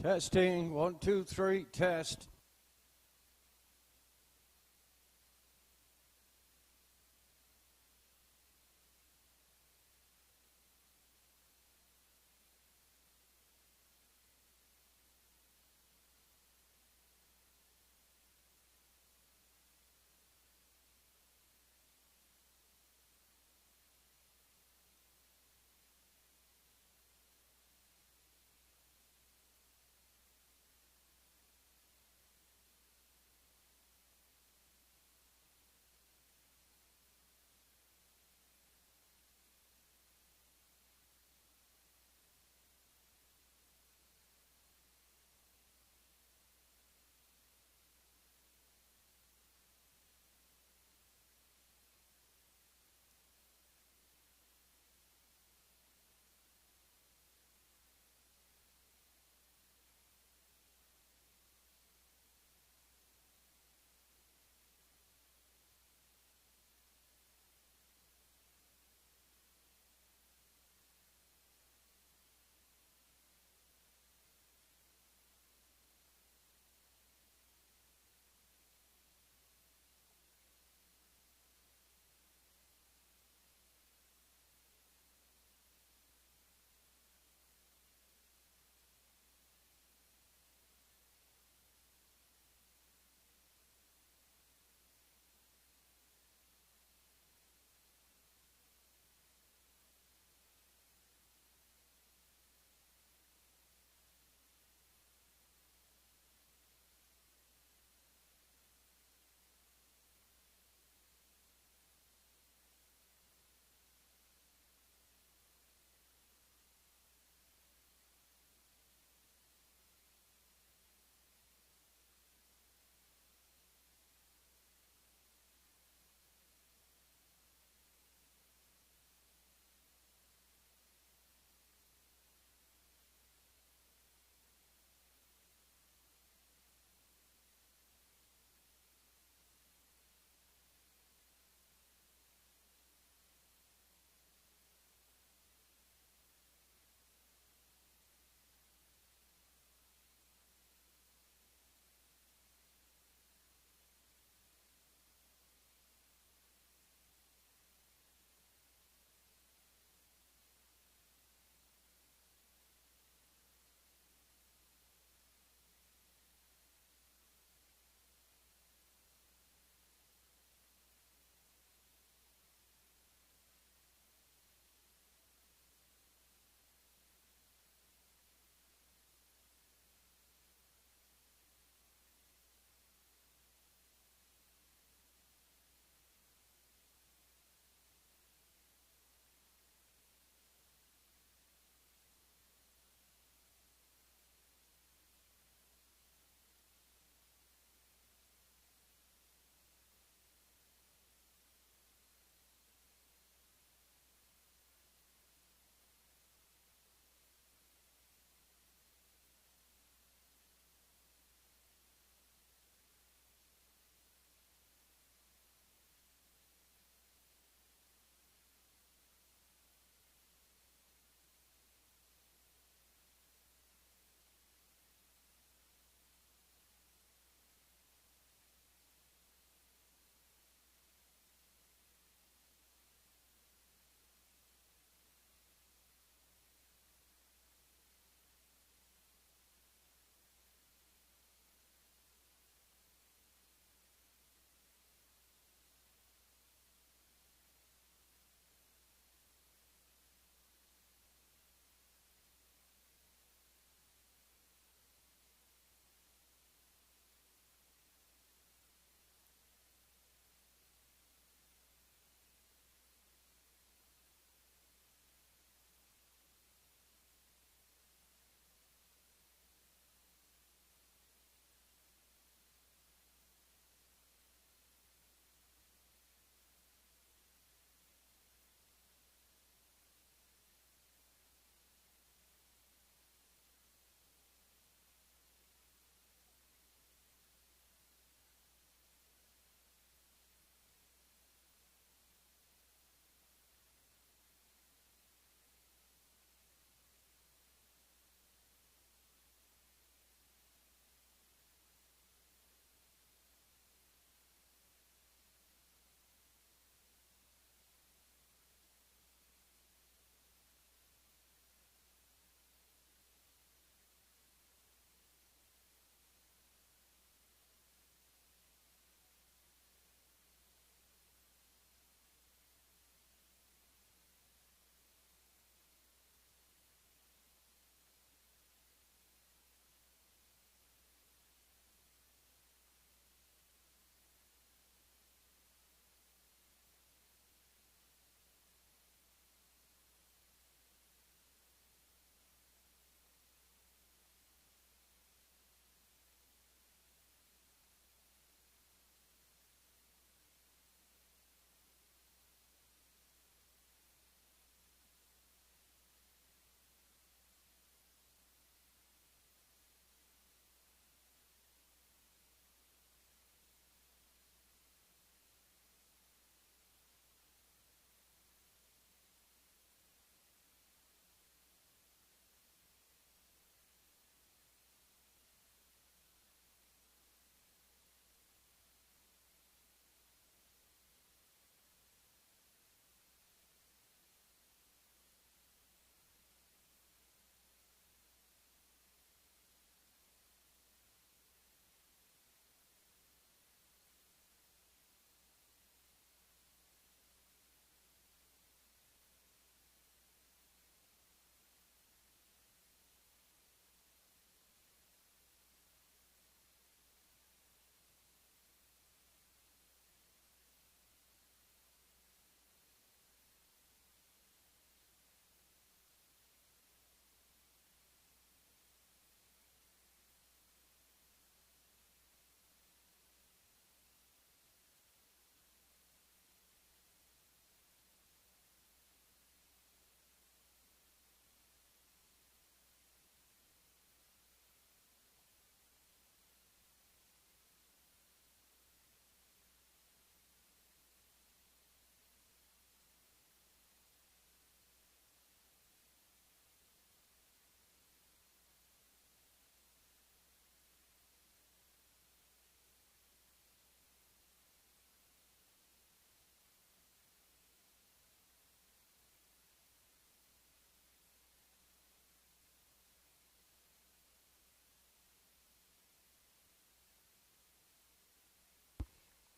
Testing, 1, 2, 3, test.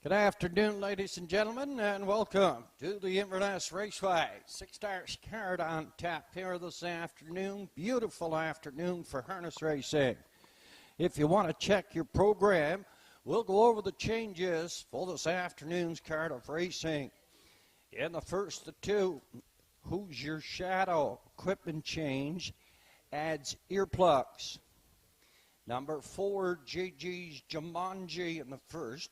Good afternoon, ladies and gentlemen, and welcome to the Inverness Raceway. 6-star card on tap here this afternoon. Beautiful afternoon for harness racing. If you want to check your program, we'll go over the changes for this afternoon's card of racing. In the first of two, Who's Your Shadow? Equipment change adds earplugs. Number 4, JG's Jumanji in the first.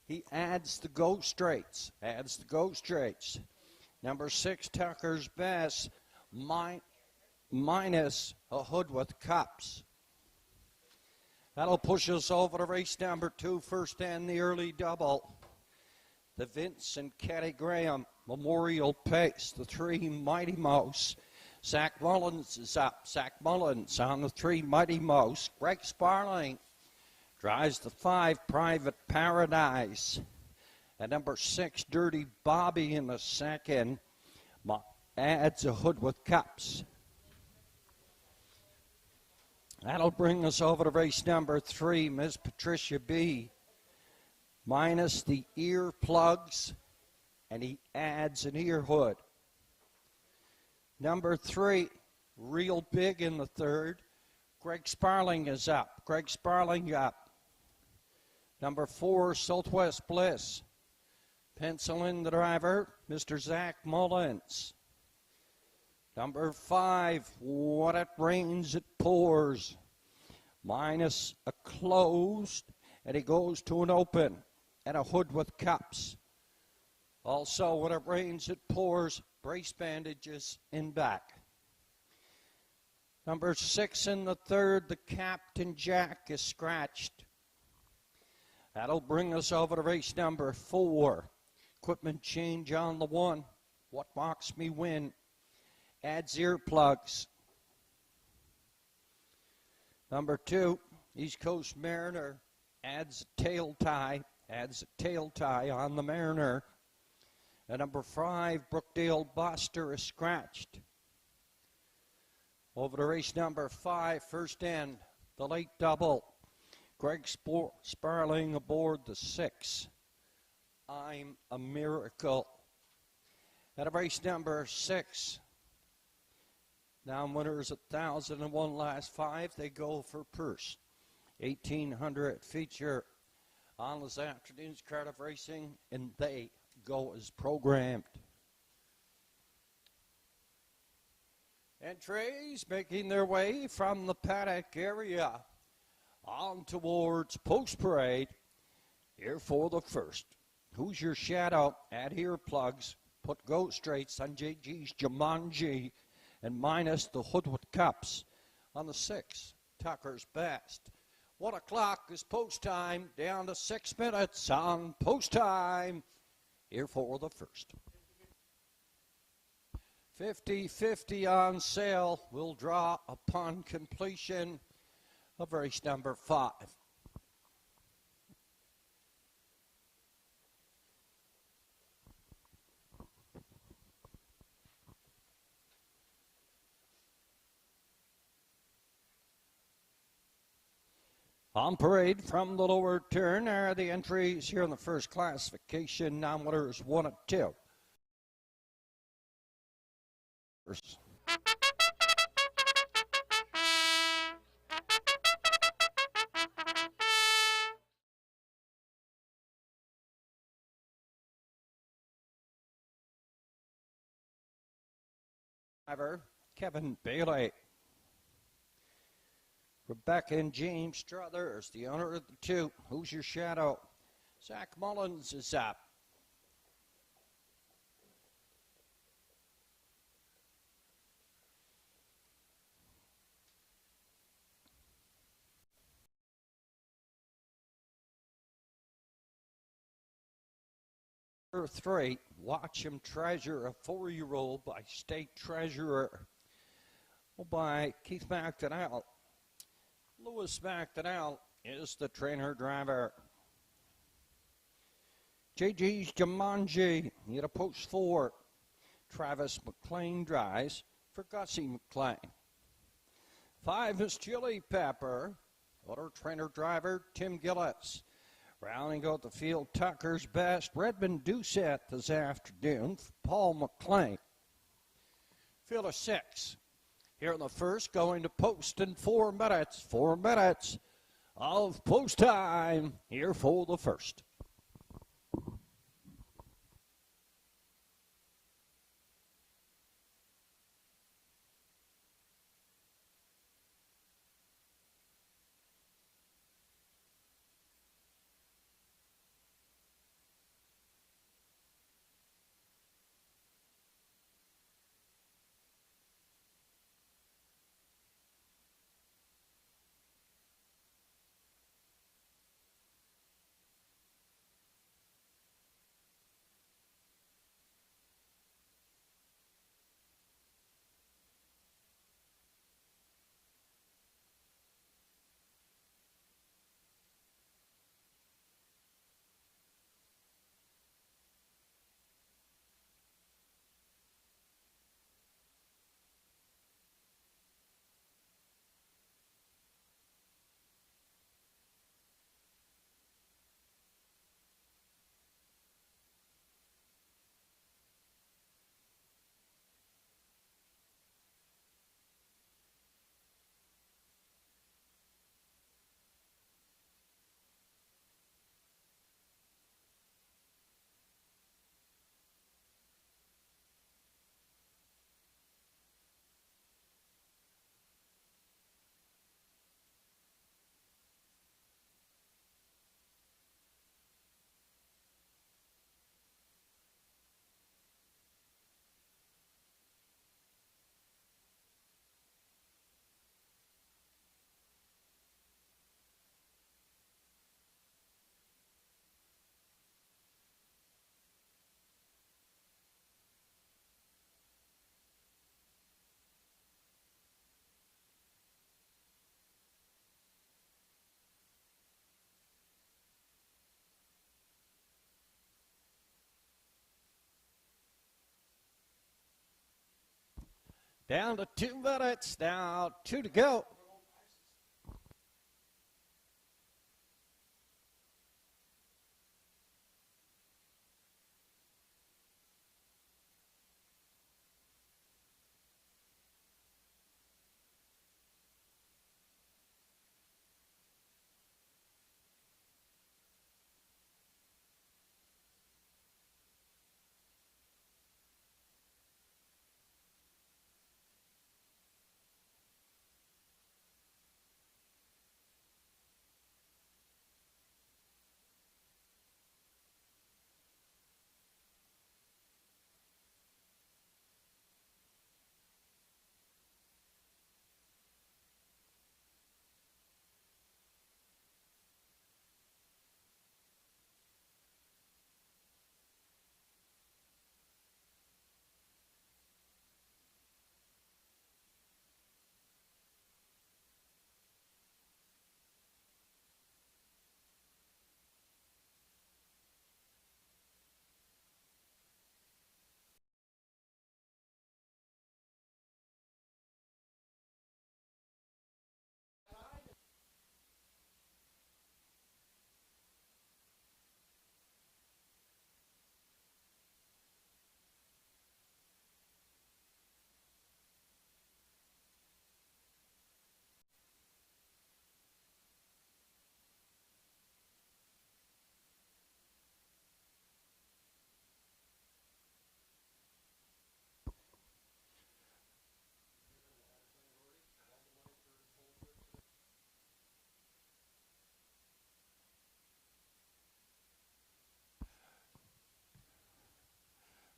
He adds the go straights. Number 6, Tucker's Best, minus a hood with cups. That'll push us over to race number 2, first and the early double. The Vince and Caddy Graham Memorial Pace, the 3 Mighty Mouse. Zach Mullins is up. Zach Mullins on the 3 Mighty Mouse. Greg Sparling drives the 5 Private Paradise. At number 6, Dirty Bobby in the second. Adds a hood with cups. That'll bring us over to race number 3, Miss Patricia B. Minus the ear plugs, and he adds an ear hood. Number 3, Real Big in the third. Greg Sparling is up. Greg Sparling up. Number 4, Southwest Bliss. Pencil in the driver, Mr. Zach Mullins. Number 5, What It Rains, It Pours. Minus a closed, and he goes to an open and a hood with cups. Also, When It Rains, It Pours, brace bandages in back. Number 6 in the third, the Captain Jack is scratched. That'll bring us over to race number 4. Equipment change on the 1. What Box Me Win. Adds earplugs. Number 2, East Coast Mariner. Adds a tail tie. On the Mariner. And number 5, Brookdale Buster is scratched. Over to race number 5, first end, the late double. Greg Sparling aboard the 6. I'm a Miracle. At race number 6, down winners 1,001 last 5. They go for purse. 1,800 feature on this afternoon's card of racing, and they go as programmed. Entries making their way from the paddock area on towards Post Parade. Here for the first. Who's Your Shadow? Add earplugs. Put go straights on JG's Jumanji, and minus the hood with cups. On the 6, Tucker's Best. 1 o'clock is post time, down to 6 minutes on post time. Here for the first. 50-50 on sale. Will draw upon completion of race number 5. On parade from the lower turn are the entries here in the first classification. Non-winners 1 and 2. Driver Kevin Bailey. Rebecca and James Struthers, the owner of the 2. Who's Your Shadow? Zach Mullins is up. Number 3, Watch Him Treasure, a 4-year-old by State Treasurer. By Keith McDonnell. Lewis McDonnell is the trainer driver. JG's Jumanji, at a post 4. Travis McLean drives for Gussie McLean. 5 is Chili Pepper. Auto trainer driver Tim Gillis. Rounding out the field, Tucker's Best, Redmond Doucette this afternoon, Paul McLean. Field of 6. Here in the first, going to post in 4 minutes. 4 minutes of post time here for the first. Down to 2 minutes, now 2 to go.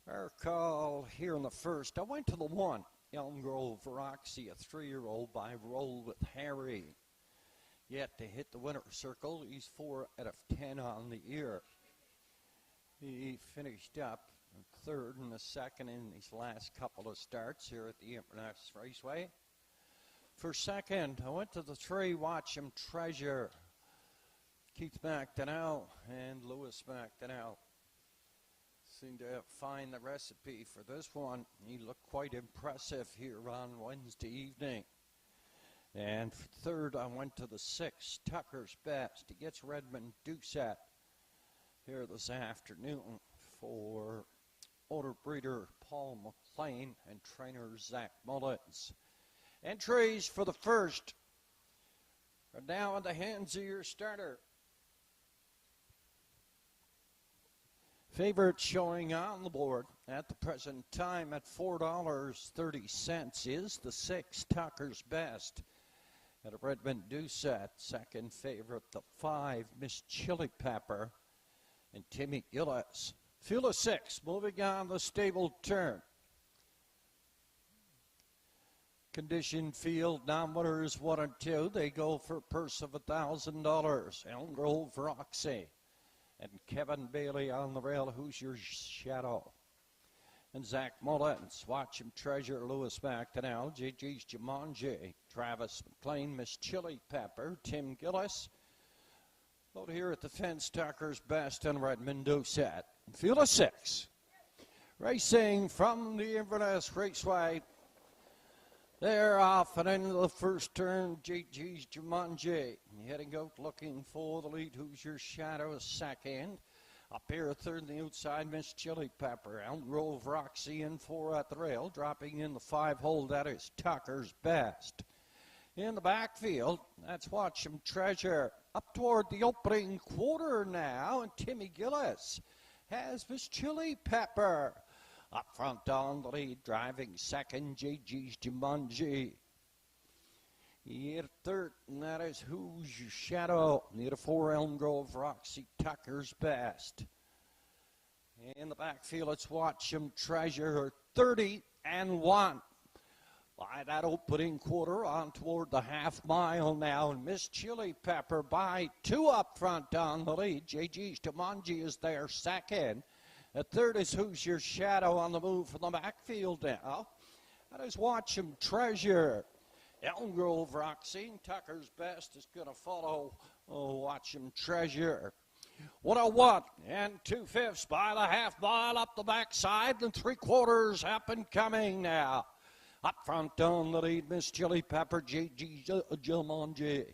Our call here in the first. I went to the 1. Elm Grove Roxy, a 3-year-old by Roll with Harry. Yet to hit the winner's circle. He's 4 out of 10 on the year. He finished up third and the second in his last couple of starts here at the Inverness Raceway. For second, I went to the 3, Watch Him Treasure. Keith McDonnell and Lewis McDonnell seem to find the recipe for this one. He looked quite impressive here on Wednesday evening. And for third, I went to the 6, Tucker's Best. He gets Redmond Doucette. here this afternoon for owner breeder Paul McLean and trainer Zach Mullins. Entries for the first are now in the hands of your starter. Favorite showing on the board at the present time at $4.30 is the 6 Tucker's Best at a Redmond Doucette. Second favorite, the 5 Miss Chili Pepper and Timmy Gillis. Field of 6 moving on the stable turn. Condition field numbers 1 and 2. They go for a purse of $1,000. Elm Grove Roxy and Kevin Bailey on the rail. Who's Your Shadow? And Zach Mullins, Watch Him Treasure, Lewis McDonnell, JG's Jumanji, Travis McLean, Miss Chili Pepper, Tim Gillis. Out here at the fence, Tucker's Best and Redmond Doucette. Field of 6. Racing from the Inverness Raceway. They're off and into the first turn, JG's Jumanji. Heading out looking for the lead. Who's Your Shadow? Second. Up here, third on the outside, Miss Chili Pepper. Elm Grove Roxy in 4 at the rail. Dropping in the 5 hole, that is Tucker's Best. In the backfield, that's Watch Him Treasure. Up toward the opening quarter now, and Timmy Gillis has Miss Chili Pepper. Up front on the lead, driving second, JG's Jumanji. Here third, and that is Who's Your Shadow? Near 4, Elm Grove Roxy, Tucker's Best. In the backfield, it's Watch Him Treasure, 30-1. By that opening quarter, on toward the half mile now, and Miss Chili Pepper by 2 up front on the lead. JG's Jumanji is there second. At third is Who's Your Shadow on the move from the backfield now. That is Watch Him Treasure. Elm Grove Roxy, Tucker's Best is going to follow Watch Him Treasure. 101 and 2/5 by the half mile up the backside, and 3/4 up and coming now. Up front on the lead, Miss Chili Pepper, JG Jumanji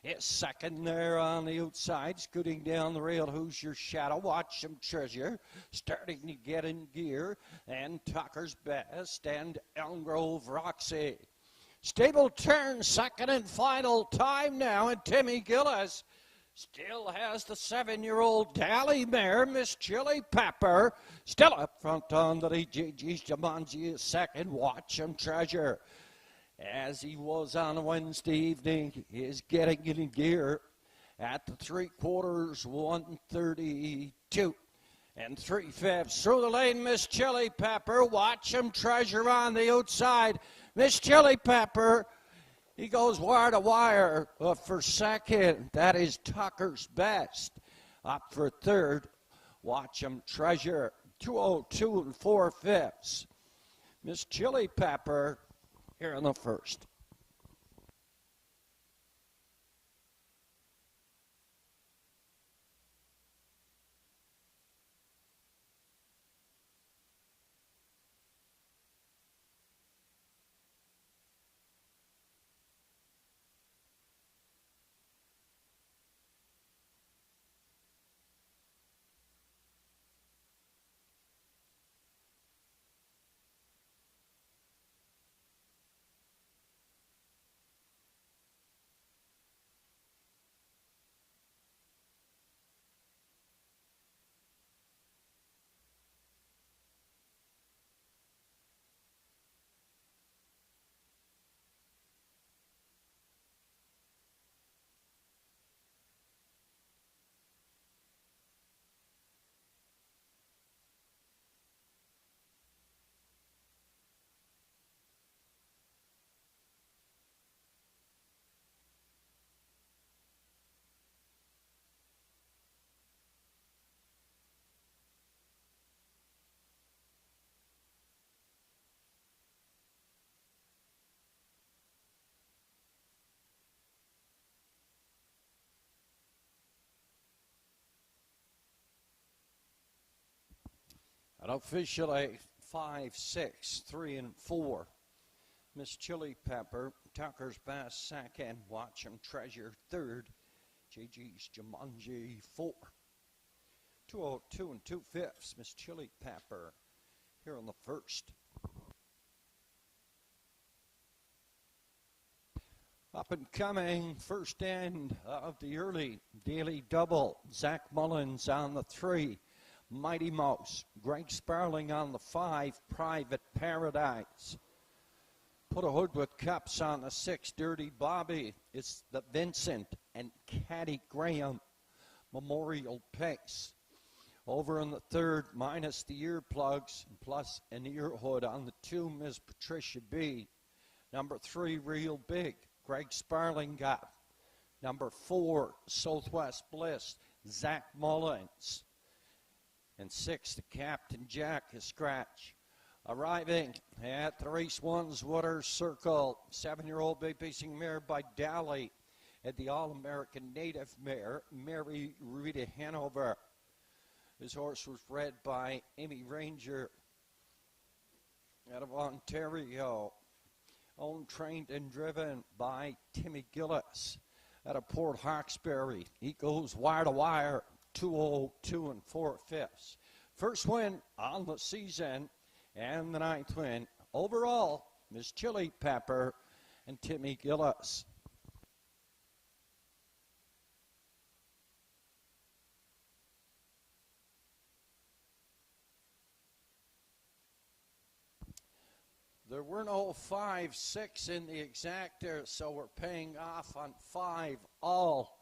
is second there on the outside, scooting down the rail. Who's Your Shadow? Watch Him Treasure, starting to get in gear, and Tucker's Best and Elm Grove Roxy. Stable turn, second and final time now, and Timmy Gillis still has the 7-year-old Dally mare, Miss Chili Pepper, still up front on the lead. JG's Jumanji is second. Watch Him Treasure, as he was on Wednesday evening, is getting in gear at the 3/4, 132 and 3/5 through the lane. Miss Chili Pepper, Watch Him Treasure on the outside. Miss Chili Pepper, he goes wire to wire for second. That is Tucker's Best. Up for third, Watch Him Treasure, 202 and 4/5. Miss Chili Pepper here in the first. And officially 5, 6, 3, and 4. Miss Chili Pepper, Tucker's Best second, Watch Him Treasure third, JG's Jumanji 4. 202 and 2/5, Miss Chili Pepper here on the first. Up and coming, first end of the early daily double. Zach Mullins on the 3. Mighty Mouse. Greg Sparling on the 5. Private Paradise. Put a hood with cups on the 6. Dirty Bobby. It's the Vincent and Caddy Graham Memorial Pace. Over in the 3rd, minus the earplugs, plus an ear hood on the 2, Miss Patricia B. Number 3, Real Big. Greg Sparling got. Number 4, Southwest Bliss, Zach Mullins. And 6, the Captain Jack, a scratch. Arriving at the race 1's Water Circle, 7-year-old bay pacing mare by Dally at the All-American Native mare, Mary Rita Hanover. This horse was bred by Amy Ranger out of Ontario. Owned, trained, and driven by Timmy Gillis out of Port Hawkesbury. He goes wire to wire, 202 and 4/5. First win on the season and the 9th win overall, Miss Chili Pepper and Timmy Gillis. There were no 5, 6 in the exactor, so we're paying off on 5 all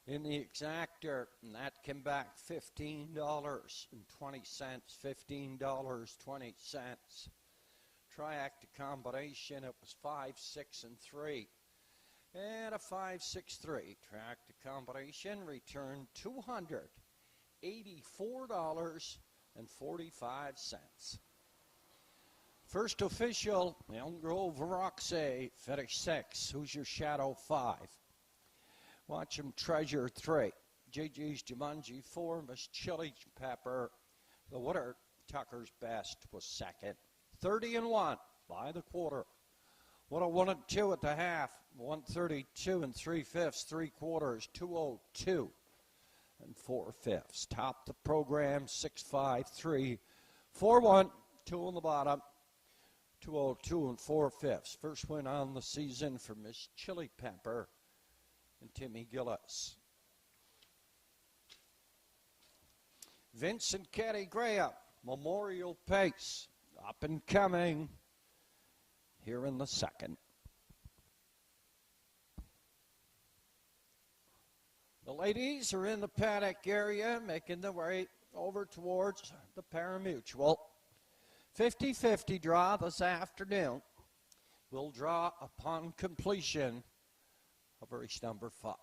in the exactor, and that came back $15.20, $15.20. Triacta combination, it was 5, 6, and 3. And a 5, 6, 3. Triacta combination returned $284.45. First official, Elm Grove Roxy, finish 6. Who's your shadow 5? Watch him treasure 3. JJ's Jumanji 4, Miss Chili Pepper. The winner, Tucker's Best, was 2nd. 30 and 1 by the quarter. What a 1 and 2 at the half. 132 and 3/5, 3/4, 202 and 4/5. Top the program, 6-5-3, 4-1, 2 on the bottom. 202 and 4/5. First win on the season for Miss Chili Pepper and Timmy Gillis. Vincent Caddy Graham, Memorial Pace, up and coming here in the 2nd. The ladies are in the paddock area, making their way over towards the Paramutual. 50-50 draw this afternoon. We'll draw upon completion of race number 5.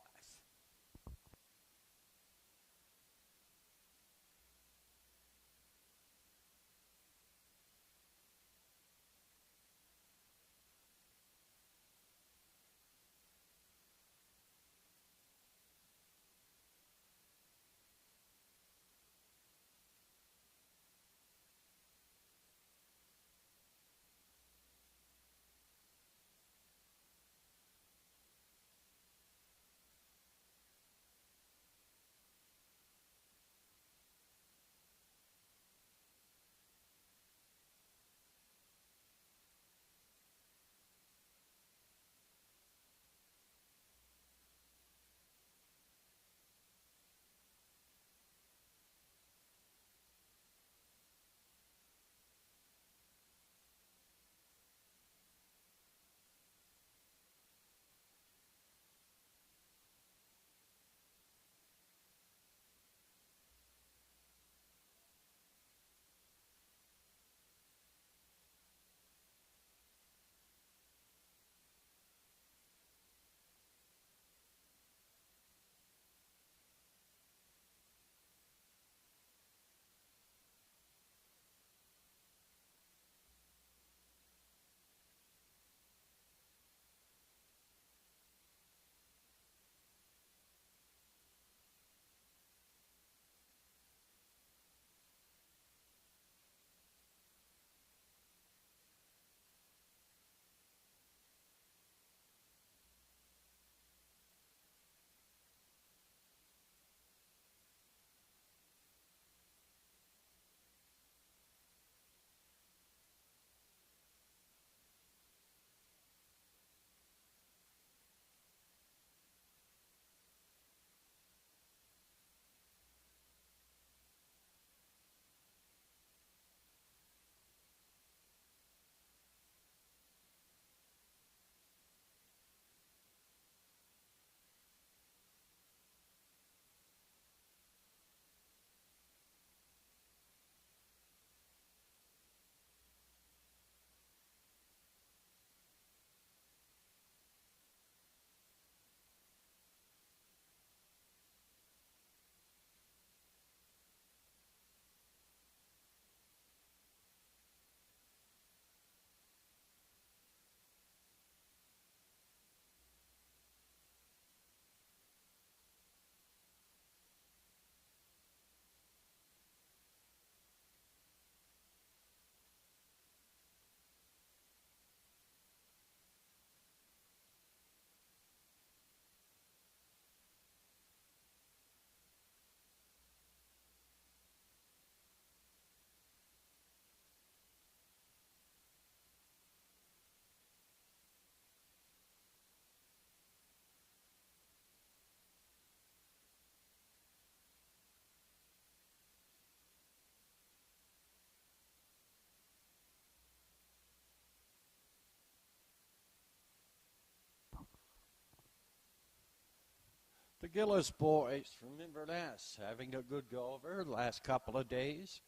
Gillis boys from Inverness having a good go over the last couple of days.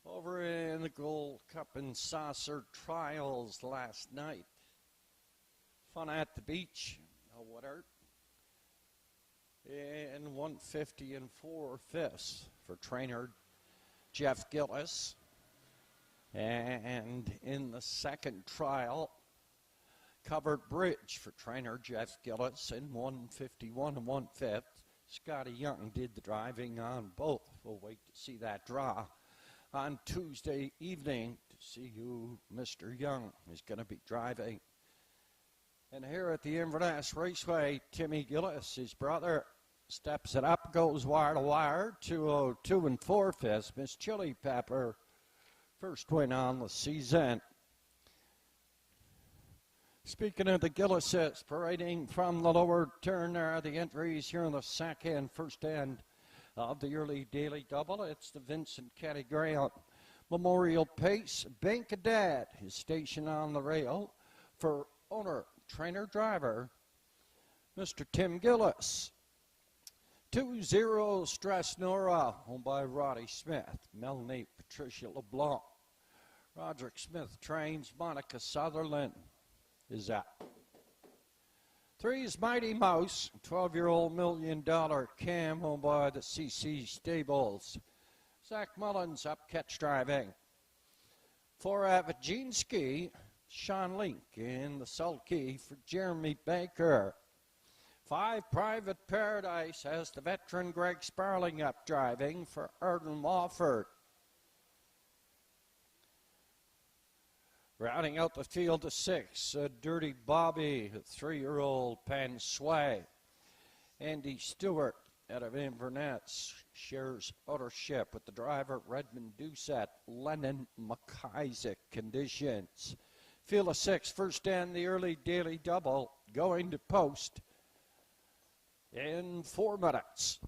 Over in the Gold Cup and Saucer Trials last night. Fun at the beach, no winner. And 150 and 4/5 for trainer Jeff Gillis. And in the second trial, Covered Bridge for trainer Jeff Gillis in 151 and 1/5. Scotty Young did the driving on both. We'll wait to see that draw on Tuesday evening to see who Mr. Young is going to be driving. And here at the Inverness Raceway, Timmy Gillis, his brother, steps it up, goes wire to wire, 202 and 4/5. Miss Chili Pepper, first win on the season. Speaking of the Gillises, parading from the lower turn there, the entries here in the first end of the early daily double. It's the Vincent Caddy Graham Memorial Pace. Bank of Dad is stationed on the rail for owner, trainer, driver, Mr. Tim Gillis. 2-0 Stress Nora, owned by Roddy Smith. Melanie Patricia LeBlanc. Roderick Smith trains. Monica Sutherland is out. 3 is Mighty Mouse, 12-year-old $1 Million Cam, owned by the CC Stables. Zach Mullins up catch driving. 4 Avadzinski, Sean Link in the sulky for Jeremy Baker. 5 Private Paradise has the veteran Greg Sparling up driving for Arden Wofford. Rounding out the field to 6, Dirty Bobby, 3-year-old Penn Sway. Andy Stewart out of Inverness shares ownership with the driver Redmond Doucette, Lennon McIsaac conditions. Field of 6, first end, the early daily double, going to post in 4 minutes.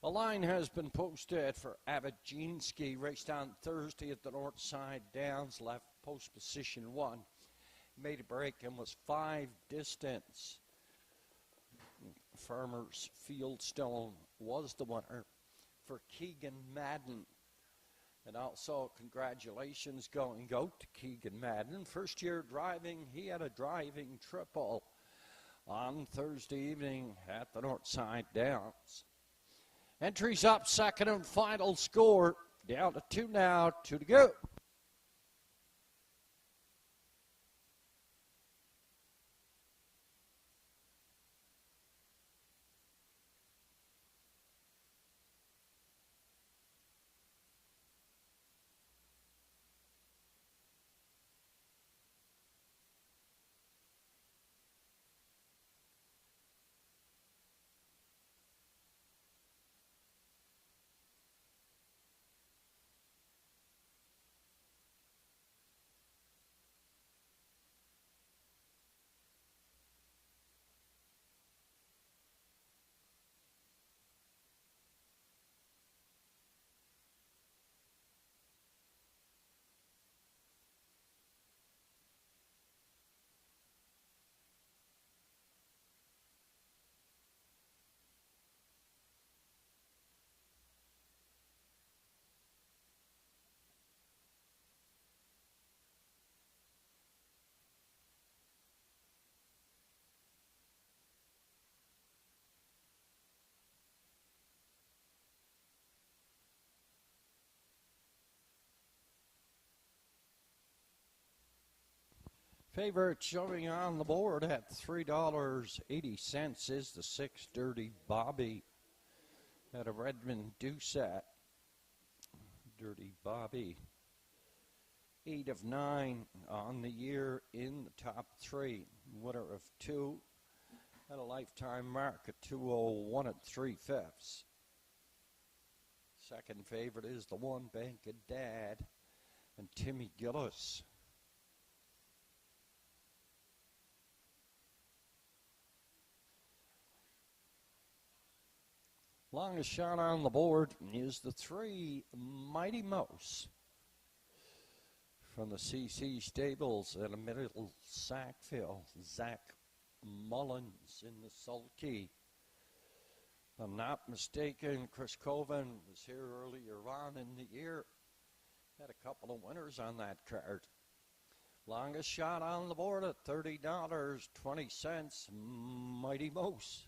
A line has been posted for Avadzinski, raced on Thursday at the North Side Downs, left post position 1. Made a break and was 5 distance. Farmers Fieldstone was the winner for Keegan Madden. And also congratulations go to Keegan Madden. First year driving, he had a driving triple on Thursday evening at the North Side Downs. Entries up, second and final score. Down to 2 now, 2 to go. Favorite showing on the board at $3.80 is the 6 Dirty Bobby at a Redmond Doucette. Dirty Bobby, 8 of 9 on the year in the top 3. Winner of 2 at a lifetime mark at 201 3/5. Second favorite is the 1 Bank of Dad and Timmy Gillis. Longest shot on the board is the 3 Mighty Mouse from the CC Stables at a Middle Sackville. Zach Mullins in the sulky. If I'm not mistaken, Chris Coven was here earlier on in the year. Had a couple of winners on that card. Longest shot on the board at $30.20, Mighty Mouse.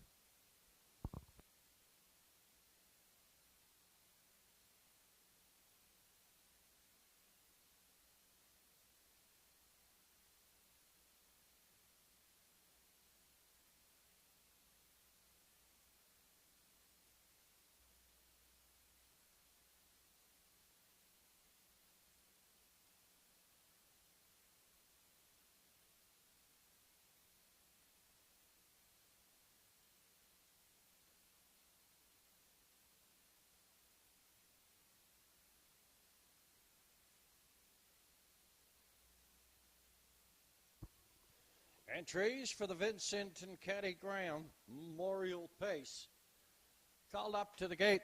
Entries for the Vincent and Caddy Graham Memorial Pace. Called up to the gate.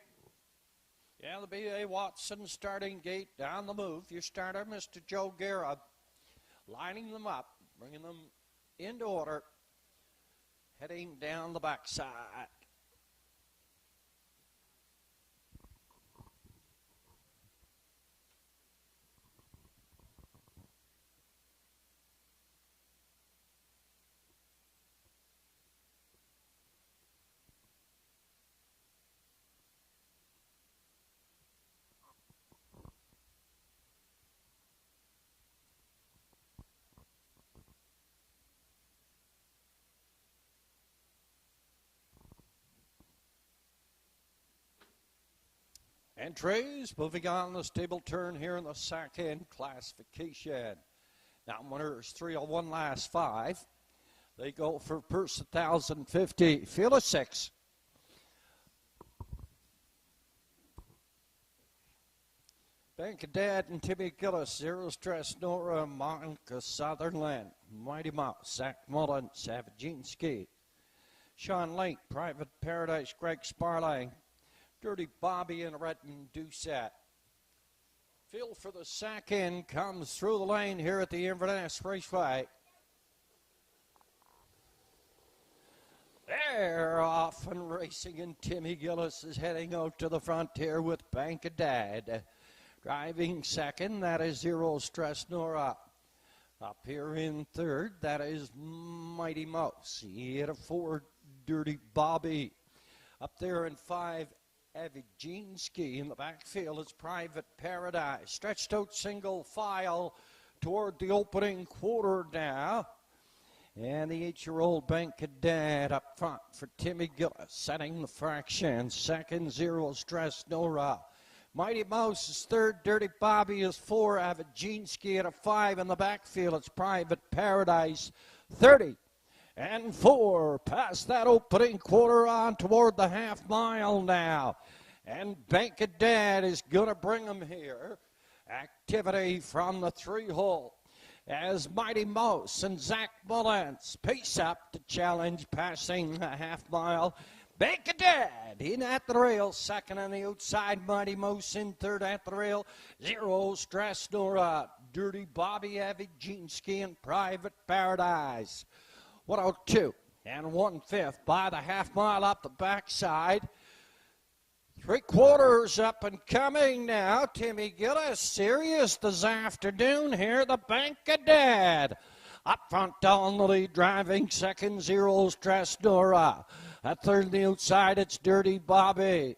Yeah, the B.A. Watson starting gate down the move. Your starter, Mr. Joe Guerra, lining them up, bringing them into order, heading down the backside. Entries moving on the stable turn here in the second classification. Now winners 301 last 5. They go for purse 1,050. Field of 6. Bank of Dad and Timmy Gillis, Zero Stress, Nora, Monica Sutherland, Mighty Mouse, Zach Mullen, Savaginski, Sean Lake, Private Paradise, Greg Sparling, Dirty Bobby and Redmond Doucette. Phil for the second comes through the lane here at the Inverness Raceway. They're off and racing, and Timmy Gillis is heading out to the frontier with Bank of Dad. Driving second, that is Zero Stress Nora. Up here in third, that is Mighty Mouse. He hit a 4, Dirty Bobby. Up there in 5, Evginski. In the backfield is Private Paradise. Stretched out single file toward the opening quarter now. And the 8-year-old Bank of Dad up front for Timmy Gillis, setting the fraction. Second, Zero Stress Nora. Mighty Mouse is third. Dirty Bobby is 4. Evginski at a 5. In the backfield, it's Private Paradise. 30. And 4, past that opening quarter on toward the half mile now. And Bank of Dad is going to bring them here. Activity from the 3-hole as Mighty Mouse and Zach Mullins pace up to challenge, passing the half mile. Bank of Dad in at the rail, second on the outside. Mighty Mouse in third at the rail. Zero Stress Nora, Dirty Bobby, Evginski, and Private Paradise. 102 and 1/5 by the half mile up the backside. 3/4 up and coming now. Timmy Gillis serious this afternoon here. The Bank of Dad up front on the lead, driving second, Zero Stress Nora. At third on the outside, it's Dirty Bobby.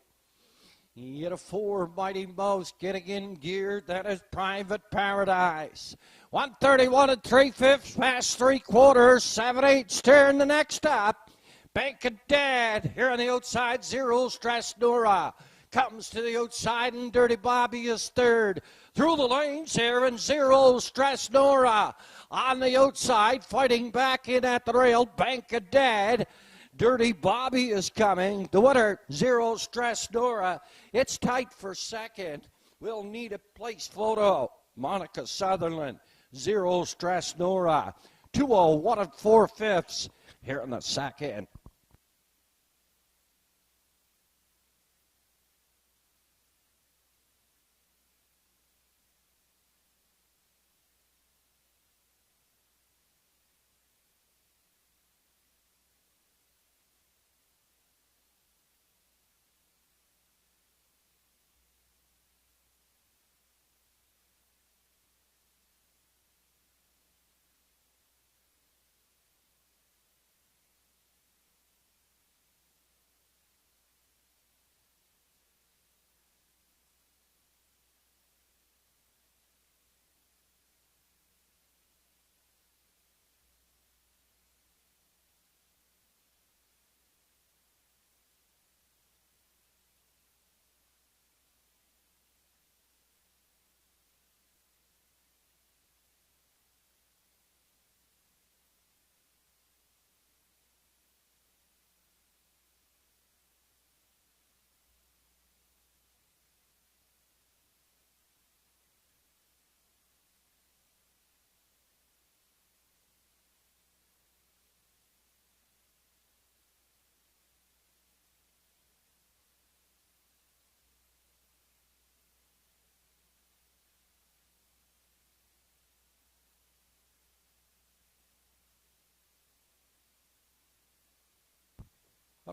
He hit a 4, Mighty Mouse getting in gear. That is Private Paradise. 131 and 3/5 past 3/4. 7/8 steering the next stop. Bank of Dad here on the outside. Zero Stress Nora comes to the outside, and Dirty Bobby is third. Through the lanes here, and Zero Stress Nora on the outside, fighting back in at the rail. Bank of Dad. Dirty Bobby is coming. The winner, Zero Stress Nora. It's tight for second. We'll need a place photo. Monica Sutherland, Zero Stress Nora. 2:01 and 4/5 here in the second.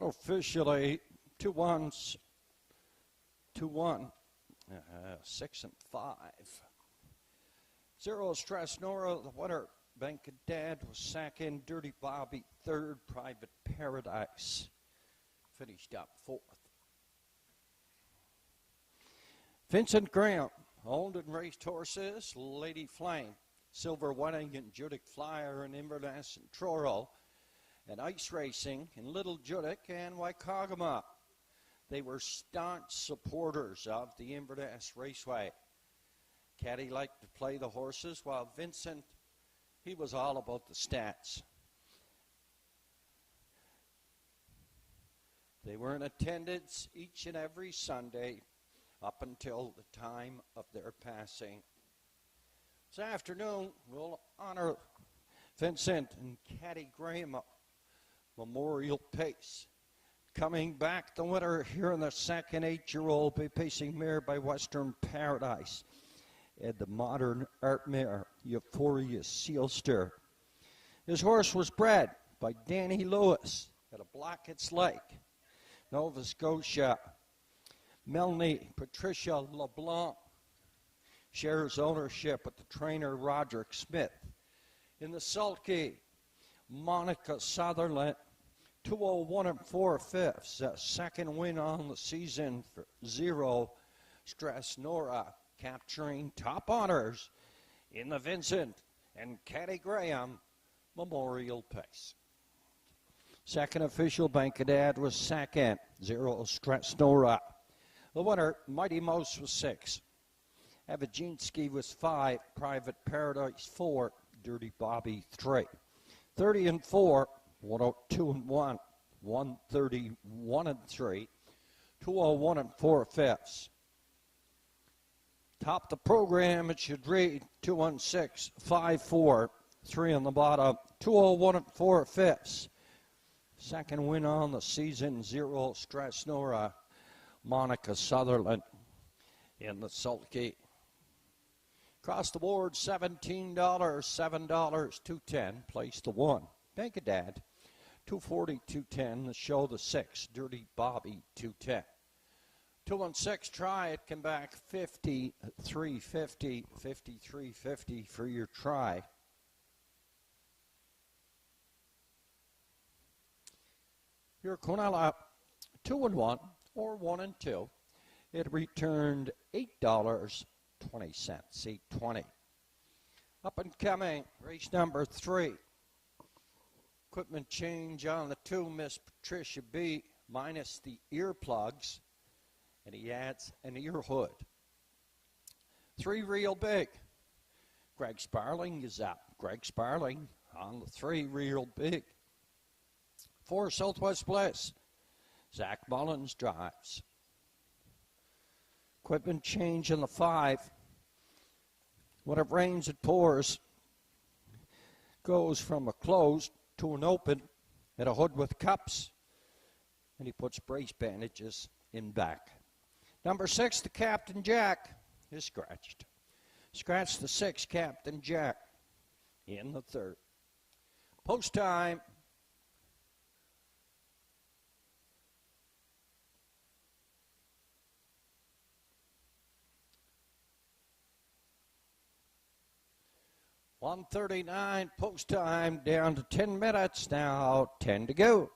Officially, 2-1s, 2-1, 6 and 5. Zero Stress Nora, the winner. Bank of Dad was second. Dirty Bobby third. Private Paradise finished up fourth. Vincent Graham owned and raced horses. Lady Flame, Silver Wedding, and Judic Flyer in Inverness and Truro. And ice racing in Little Judic and Waikagama. They were staunch supporters of the Inverness Raceway. Caddy liked to play the horses, while Vincent, he was all about the stats. They were in attendance each and every Sunday up until the time of their passing. This afternoon, we'll honor Vincent and Caddy Graham Memorial Pace. Coming back, the winner here in the second, 8-year-old be pacing mare by Western Paradise. And the modern art mare, Euphoria Sealster. His horse was bred by Danny Lewis at a Blackett's Lake, Nova Scotia. Melanie Patricia LeBlanc shares ownership with the trainer Roderick Smith. In the sulky, Monica Sutherland, 2:01 and 4/5, second win on the season for Zero Stress Nora, capturing top honors in the Vincent and Caddy Graham Memorial Pace. Second official, Bank of Dad was second. Zero Stress Nora. The winner, Mighty Mouse, was 6. Avaginski was 5. Private Paradise 4. Dirty Bobby 3. 30 and 4. 102 and 1. 131 and 3. 2:01 and 4/5. Top the program, it should read 216, 5-4, 3 on the bottom, 2:01 and 4/5. Second win on the season, Zero Stress Nora, Monica Sutherland in the sulky. Across the board, $17, $7, $2.10. Place the 1. Bank of Dad, $2.40, $2.10. The show, the 6. Dirty Bobby, $2.10. 216, try it, come back 50, 350, 53.50 for your try. Your Quinella, 2 and 1 or 1 and 2. It returned $8.20, $8.20. Up and coming, race number 3. Equipment change on the 2, Miss Patricia B, minus the earplugs, and he adds an ear hood. 3 real big. Greg Sparling is up. Greg Sparling on the 3 real big. 4 Southwest Bliss. Zach Mullins drives. Equipment change in the 5. When it rains, it pours. Goes from a closed to an open and a hood with cups. And he puts brace bandages in back. Number 6, the Captain Jack, is scratched. Scratched the 6, Captain Jack, in the 3rd. Post time. .139 post time, down to 10 minutes now, 10 to go.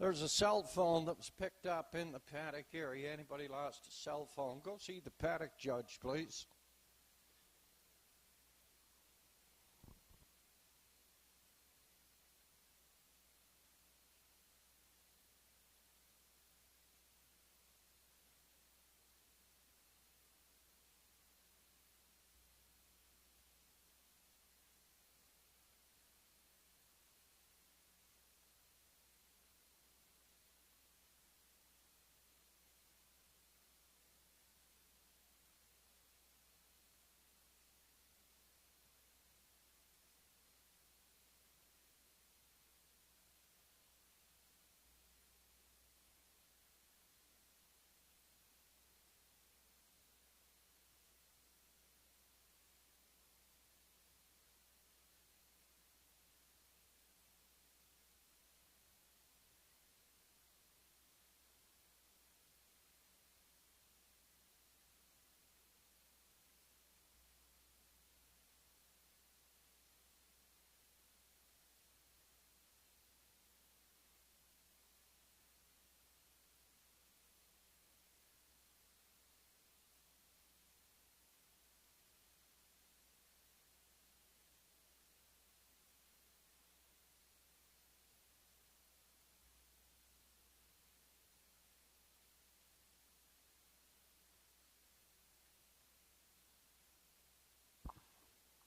There's a cell phone that was picked up in the paddock area. Anybody lost a cell phone? Go see the paddock judge, please.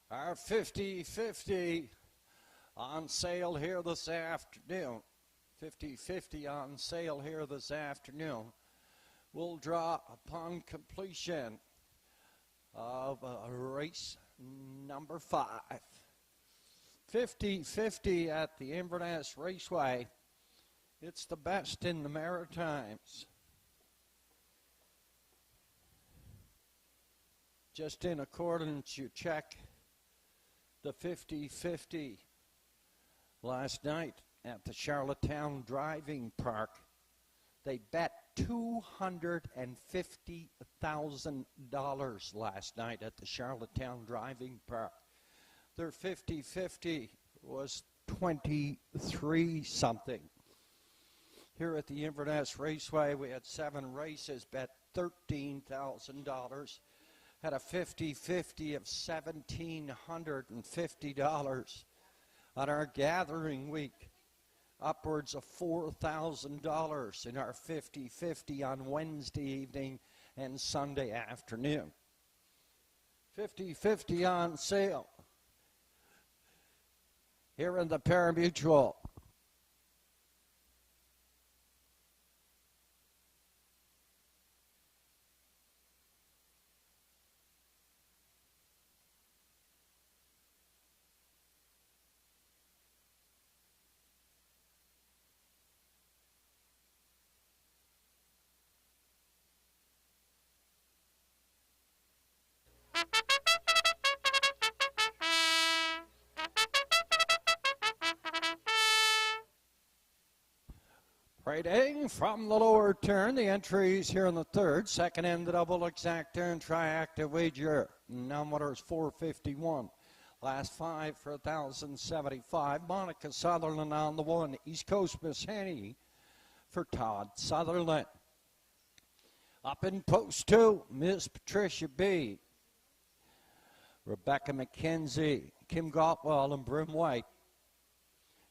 Our 50-50 on sale here this afternoon. 50-50 on sale here this afternoon. We'll draw upon completion of race number 5. 50-50 at the Inverness Raceway. It's the best in the Maritimes. Just in accordance, you check the 50-50 last night at the Charlottetown Driving Park. They bet $250,000 last night at the Charlottetown Driving Park. Their 50-50 was 23-something. Here at the Inverness Raceway, we had 7 races, bet $13,000. Had a 50-50 of $1,750 on our gathering week. Upwards of $4,000 in our 50-50 on Wednesday evening and Sunday afternoon. 50-50 on sale here in the Parimutuel. Rating from the lower turn, the entries here in the third. Second in the double exact turn, triactive wager. Number is 451. Last five for 1,075. Monica Sutherland on the one. East Coast Miss Henny for Todd Sutherland. Up in post two, Miss Patricia B. Rebecca McKenzie, Kim Gottwell, and Brim White.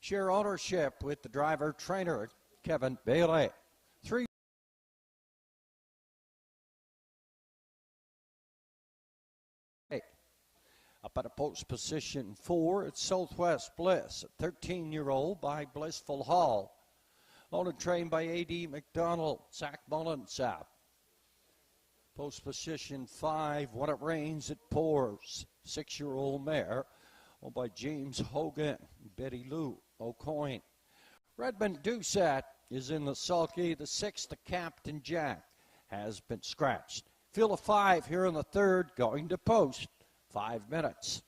Share ownership with the driver trainer Kevin Bailey. Three. Up at a post position 4, it's Southwest Bliss, a 13-year-old by Blissful Hall. Owned and trained by A.D. McDonald, Zach Mullins. Post position 5, When It Rains, It Pours, 6-year-old mare, owned by James Hogan, Betty Lou O'Coin. Redmond Doucette is in the sulky. The 6th, the Captain Jack, has been scratched. Field of 5 here in the third, going to post. 5 minutes.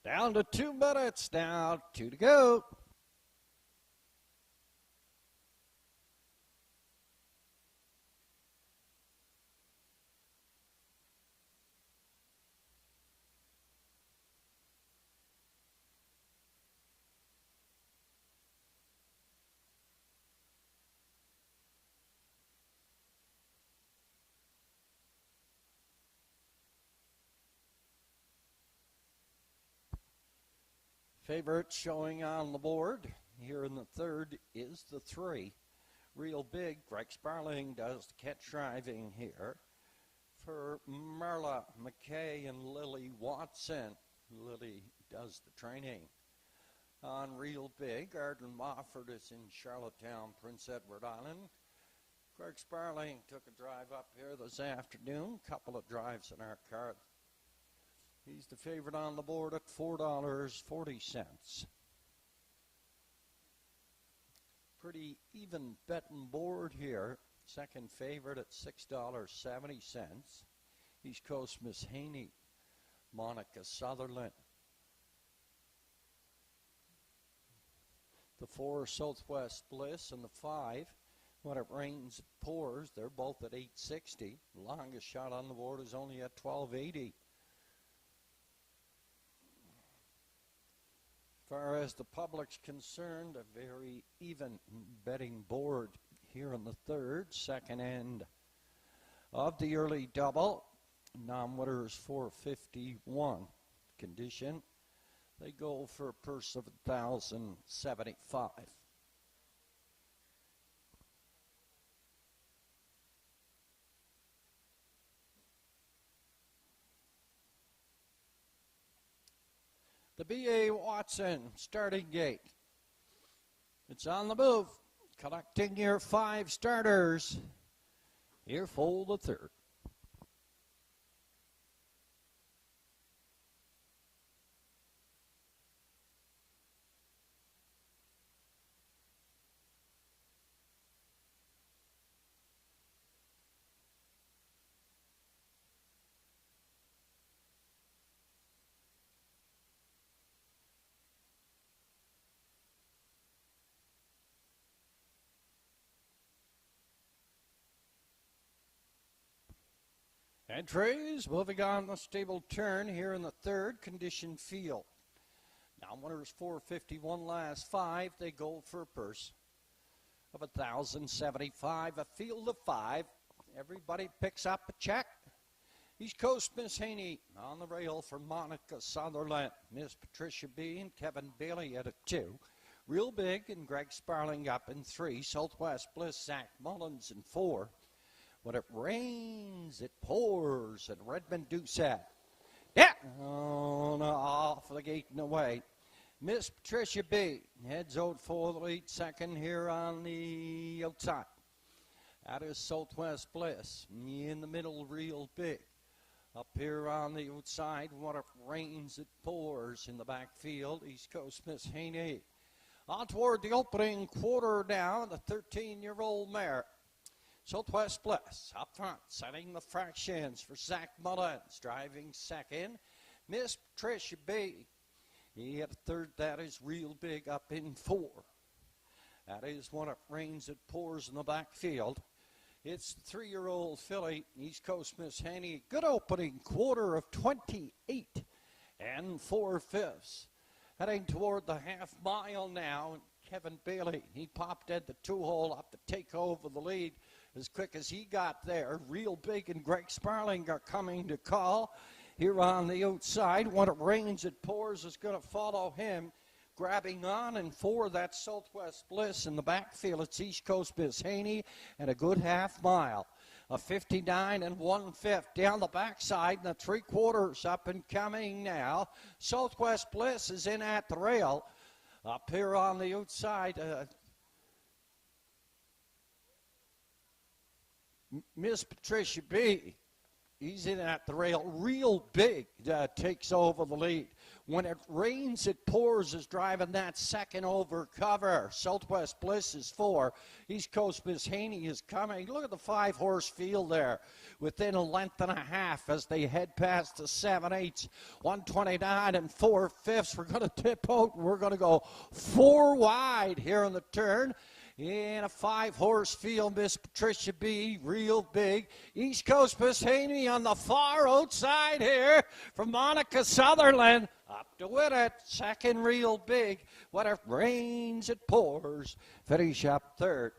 Down to 2 minutes now, 2 to go. Favorite showing on the board here in the third is the 3. Real Big. Greg Sparling does the catch driving here for Marla McKay and Lily Watson. Lily does the training. On Real Big, Arden Mofford is in Charlottetown, Prince Edward Island Greg Sparling took a drive up here this afternoon. Couple of drives in our card. He's the favorite on the board at $4.40. Pretty even betting board here. Second favorite at $6.70. East Coast Miss Haney, Monica Sutherland. The 4 Southwest Bliss and the 5 When It Rains It Pours. They're both at $8.60. Longest shot on the board is only at $12.80. As far as the public's concerned, a very even betting board here in the third, second end of the early double. Non-winner is $4.51. Condition, they go for a purse of $1,075. The B.A. Watson starting gate. It's on the move. Collecting your 5 starters. Here for the third. Entries moving on the stable turn here in the third condition field. Now winners $4.51 last 5. They go for a purse of $1,075. A field of 5. Everybody picks up a check. East Coast Miss Haney on the rail for Monica Sutherland. Miss Patricia B. and Kevin Bailey at a 2. Real Big and Greg Sparling up in 3. Southwest Bliss, Zach Mullins in 4. When it rains, it pours, and Redmond Doucette. Yeah! Oh, no, off the gate and away. Miss Patricia B. heads out for the lead second here on the outside. That is Southwest Bliss. In the middle, Real Big. Up here on the outside, when it rains, it pours. In the backfield, East Coast Miss Haney. On toward the opening quarter now, the 13-year-old mare. Southwest Bliss up front, setting the fractions for Zach Mullins, driving second. Miss Patricia B. He had a third, that is Real Big up in 4. That is When It Rains, It Pours in the backfield. It's the 3-year-old filly, East Coast Miss Haney. Good opening quarter of 28 4/5. Heading toward the half mile now. Kevin Bailey, he popped at the 2-hole up to take over the lead as quick as he got there. Real Big and Greg Sparling are coming to call here on the outside. When It Rains, It Pours is going to follow him. Grabbing on in 4, that's Southwest Bliss. In the backfield, it's East Coast Miss Haney and a good half mile. A 59 1/5 down the backside, and the 3/4 up and coming now. Southwest Bliss is in at the rail. Up here on the outside, Miss Patricia B. He's in at the rail. Real Big takes over the lead. When It Rains, It Pours is driving that second over cover. Southwest Bliss is 4. East Coast Miss Haney is coming. Look at the 5-horse field there. Within a length and a half as they head past the 7/8. 129 4/5. We're going to tip out. We're going to go 4 wide here in the turn. In a 5-horse field, Miss Patricia B. Real Big. East Coast Miss Haney on the far outside here from Monica Sutherland. Up to win it. Second, Real Big. When It Rains, It Pours. Finish up third.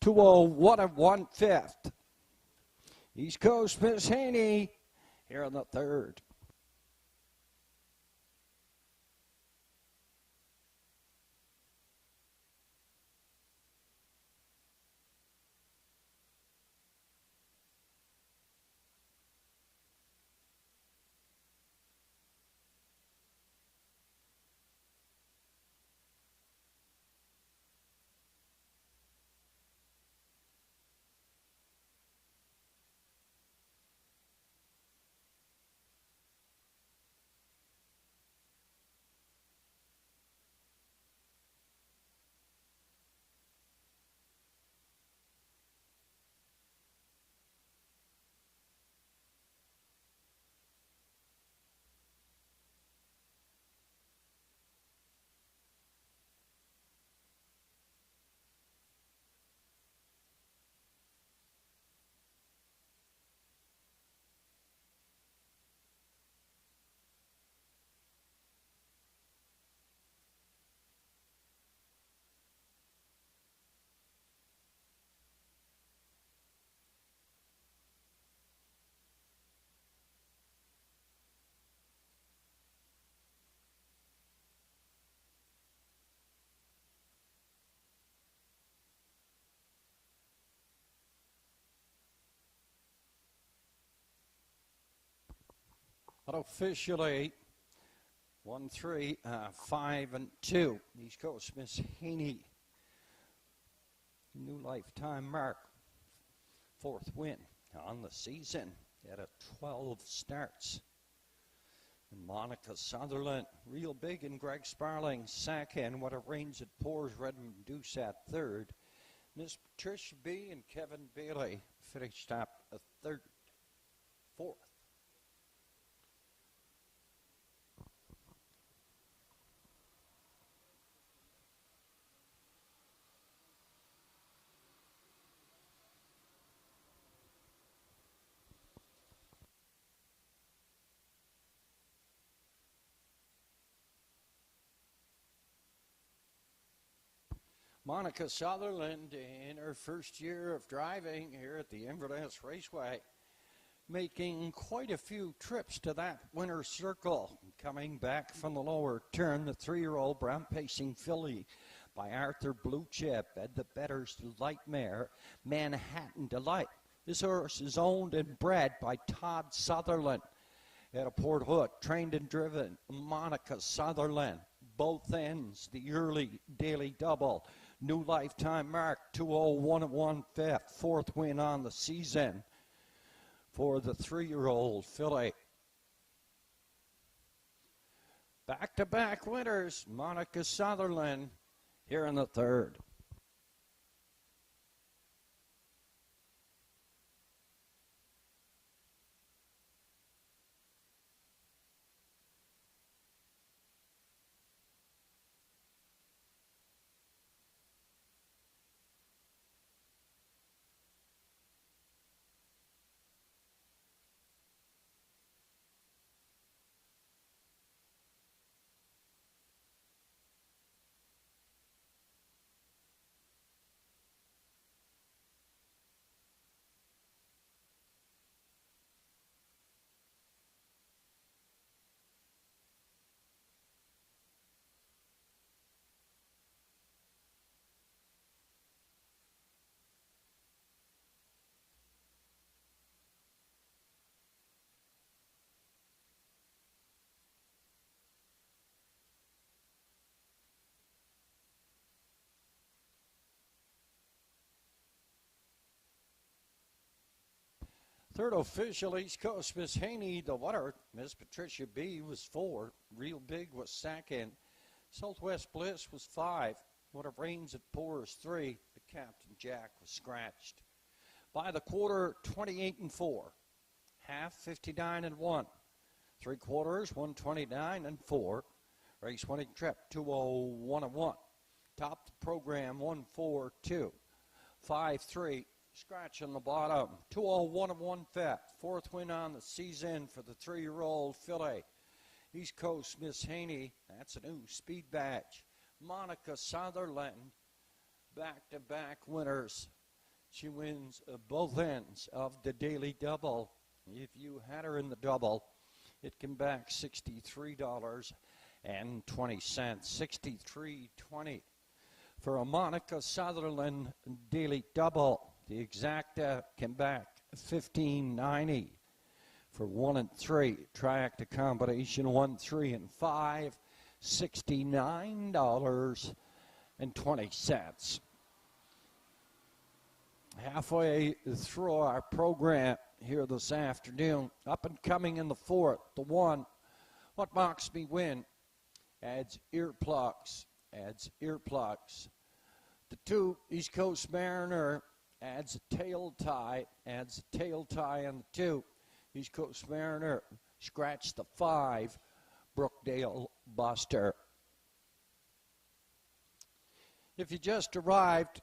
2:01 1/5. East Coast Miss Haney here in the third. Officially 1-3, 5-2. East Coast Miss Haney. New lifetime mark. 4th win on the season at a 12 starts. And Monica Sutherland, real big, and Greg Sparling second. What a rains it pours, Redmond Deuce at third. Miss Patricia B. and Kevin Bailey finished up a third, 4th. Monica Sutherland, in her first year of driving here at the Inverness Raceway, making quite a few trips to that winner's circle. Coming back from the lower turn, the 3-year-old brown pacing filly by Arthur Blue Chip had the better's light mare, Manhattan Delight. This horse is owned and bred by Todd Sutherland at a Port Hood, trained and driven. Monica Sutherland, both ends, the early daily double. New lifetime mark, 201 1/5, 4th win on the season for the 3-year-old filly. Back-to-back winners, Monica Sutherland here in the 3rd. Third official, East Coast Miss Haney, the winner. Miss Patricia B. was 4. Real Big was 2nd. Southwest Bliss was 5. What a rains it pours, 3. The Captain Jack was scratched. By the quarter, 28-4. Half, 59-1. 3 quarters, 129-4. Race winning trip, 201-1. Top the program, 142. 5-3. Scratch on the bottom, 201 1/5. 4th win on the season for the 3-year-old filly. East Coast Miss Haney, that's a new speed badge. Monica Sutherland, back-to-back winners. She wins both ends of the daily double. If you had her in the double, it can back $63.20, $63.20 for a Monica Sutherland daily double. The exacta can back $15.90 for 1 and 3. Triacta combination 1, 3, and 5, $69.20. Halfway through our program here this afternoon, up and coming in the 4th, the 1, What Mocks Me Win, adds earplugs. The 2, East Coast Mariner, adds a tail tie on the 2. East Coast Mariner, scratch the 5, Brookdale Buster. If you just arrived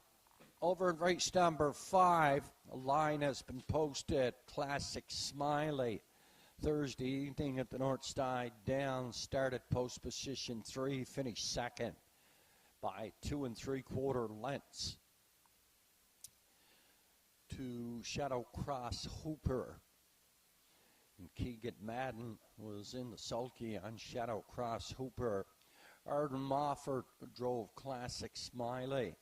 over in race number 5, a line has been posted, Classic Smiley. Thursday evening at the North Side Downs, started post position 3, finished 2nd by 2 3/4 lengths to Shadow Cross Hooper. And Keegan Madden was in the sulky on Shadow Cross Hooper. Arden Mofford drove Classic Smiley.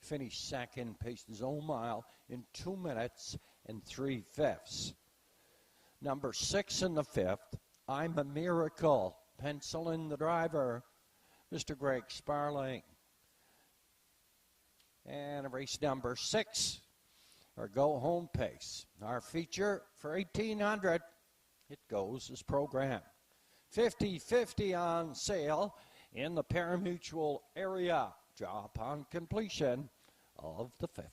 Finished 2nd, paced his own mile in 2 minutes and 3/5. Number 6 in the 5th, I'm a Miracle. Pencil in the driver, Mr. Greg Sparling. And race number 6, our go-home pace. Our feature for 1,800, it goes as programmed. 50-50 on sale in the parimutuel area. Draw upon completion of the 5th.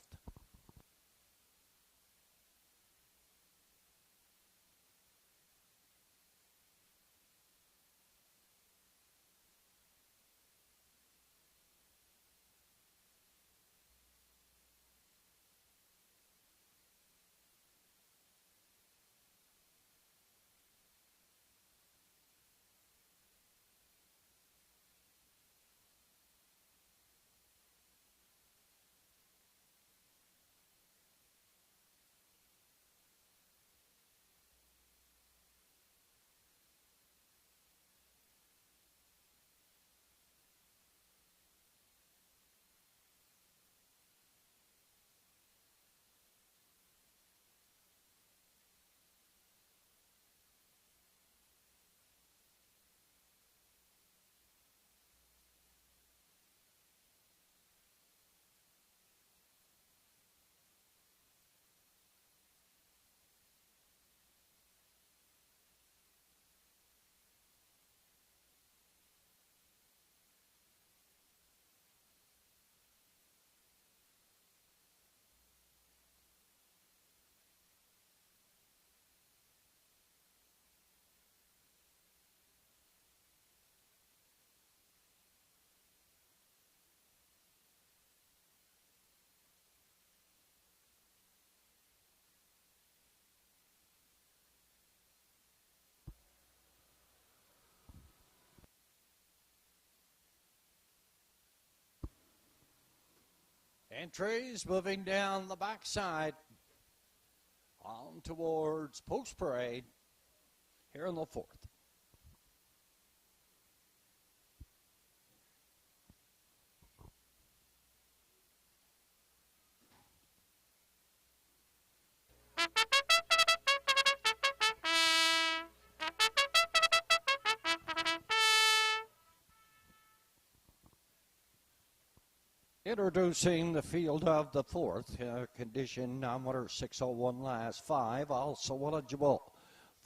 Entries moving down the backside on towards Post Parade here in the 4th. Introducing the field of the 4th, condition number 601 last 5, also eligible.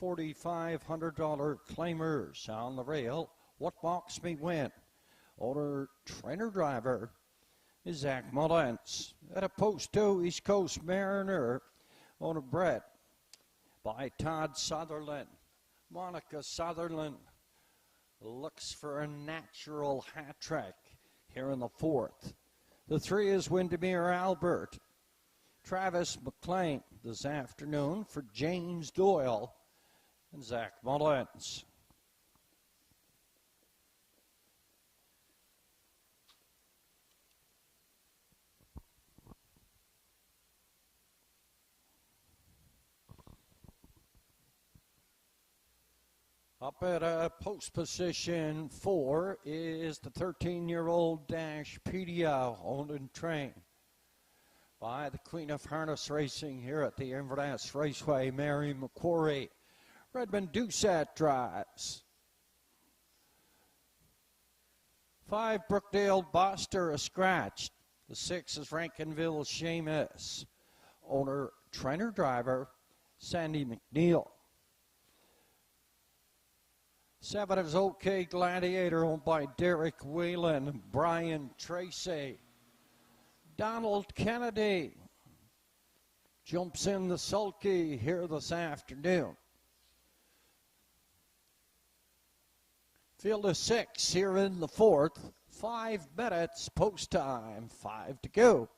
$4,500 claimers on the rail. What Box Me Win? Owner, trainer, driver is Zach Mullins. At a post 2, East Coast Mariner. Owner, bred by Todd Sutherland. Monica Sutherland looks for a natural hat trick here in the 4th. The 3 is Windermere Albert. Travis McLean this afternoon for James Doyle and Zach Mullins. Up at post position 4 is the 13-year-old Dashpedia, owned and trained by the Queen of Harness Racing here at the Inverness Raceway, Mary McQuarrie. Redmond Doucette drives. 5, Brookdale Boster, a scratch. The 6 is Rankinville Seamus. Owner, trainer, driver, Sandy McNeil. 7 is OK Gladiator, owned by Derek Whalen and Brian Tracy. Donald Kennedy jumps in the sulky here this afternoon. Field of 6 here in the 4th. 5 minutes post time, 5 to go.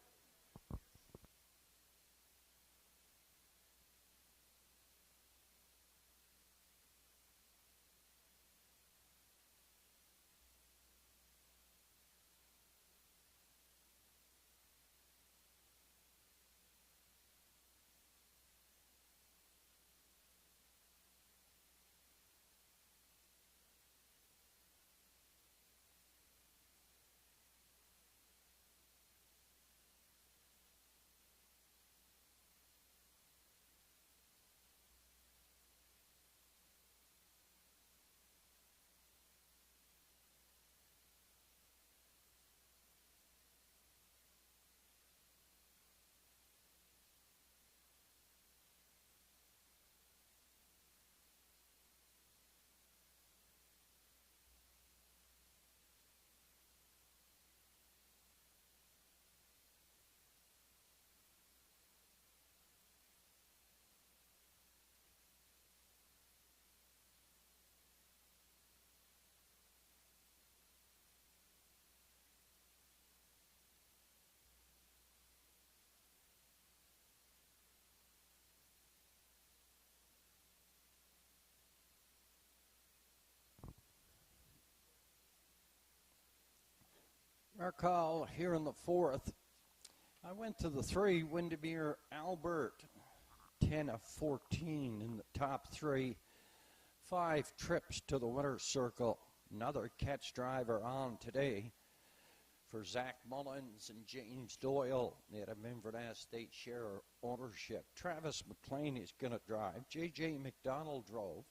Our call here in the fourth. I went to the 3, Windermere Albert, 10 of 14 in the top 3. 5 trips to the winner's circle. Another catch driver on today for Zach Mullins and James Doyle at a Inverness State share ownership. Travis McLean is going to drive. J.J. McDonald drove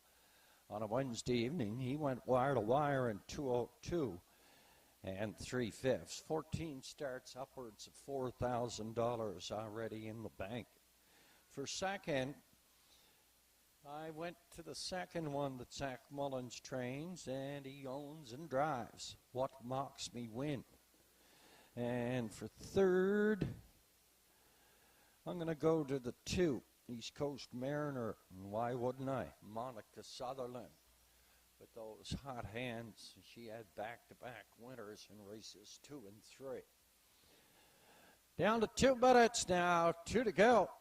on a Wednesday evening. He went wire to wire in 2:02 and 3/5. 14 starts, upwards of $4,000 already in the bank. For second, I went to the second one that Zach Mullins trains, and he owns and drives. What Mocks Me Win. And for third, I'm going to go to the 2, East Coast Mariner. And why wouldn't I? Monica Sutherland. With those hot hands, she had back-to-back winners in races 2 and 3. Down to 2 minutes now, 2 to go.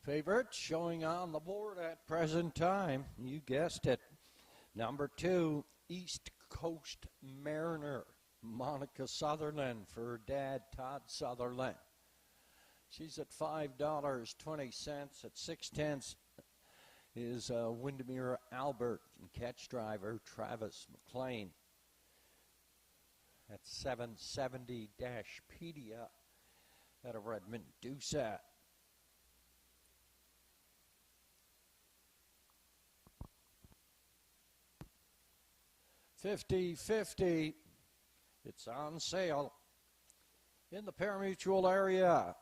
Favorite showing on the board at present time, you guessed it. Number 2, East Coast Mariner, Monica Sutherland for her dad, Todd Sutherland. She's at $5.20. At 6/10 is Windermere Albert and catch driver Travis McLean. At 770 Pedia at a Redmond Dooset. 50-50. It's on sale in the parimutuel area.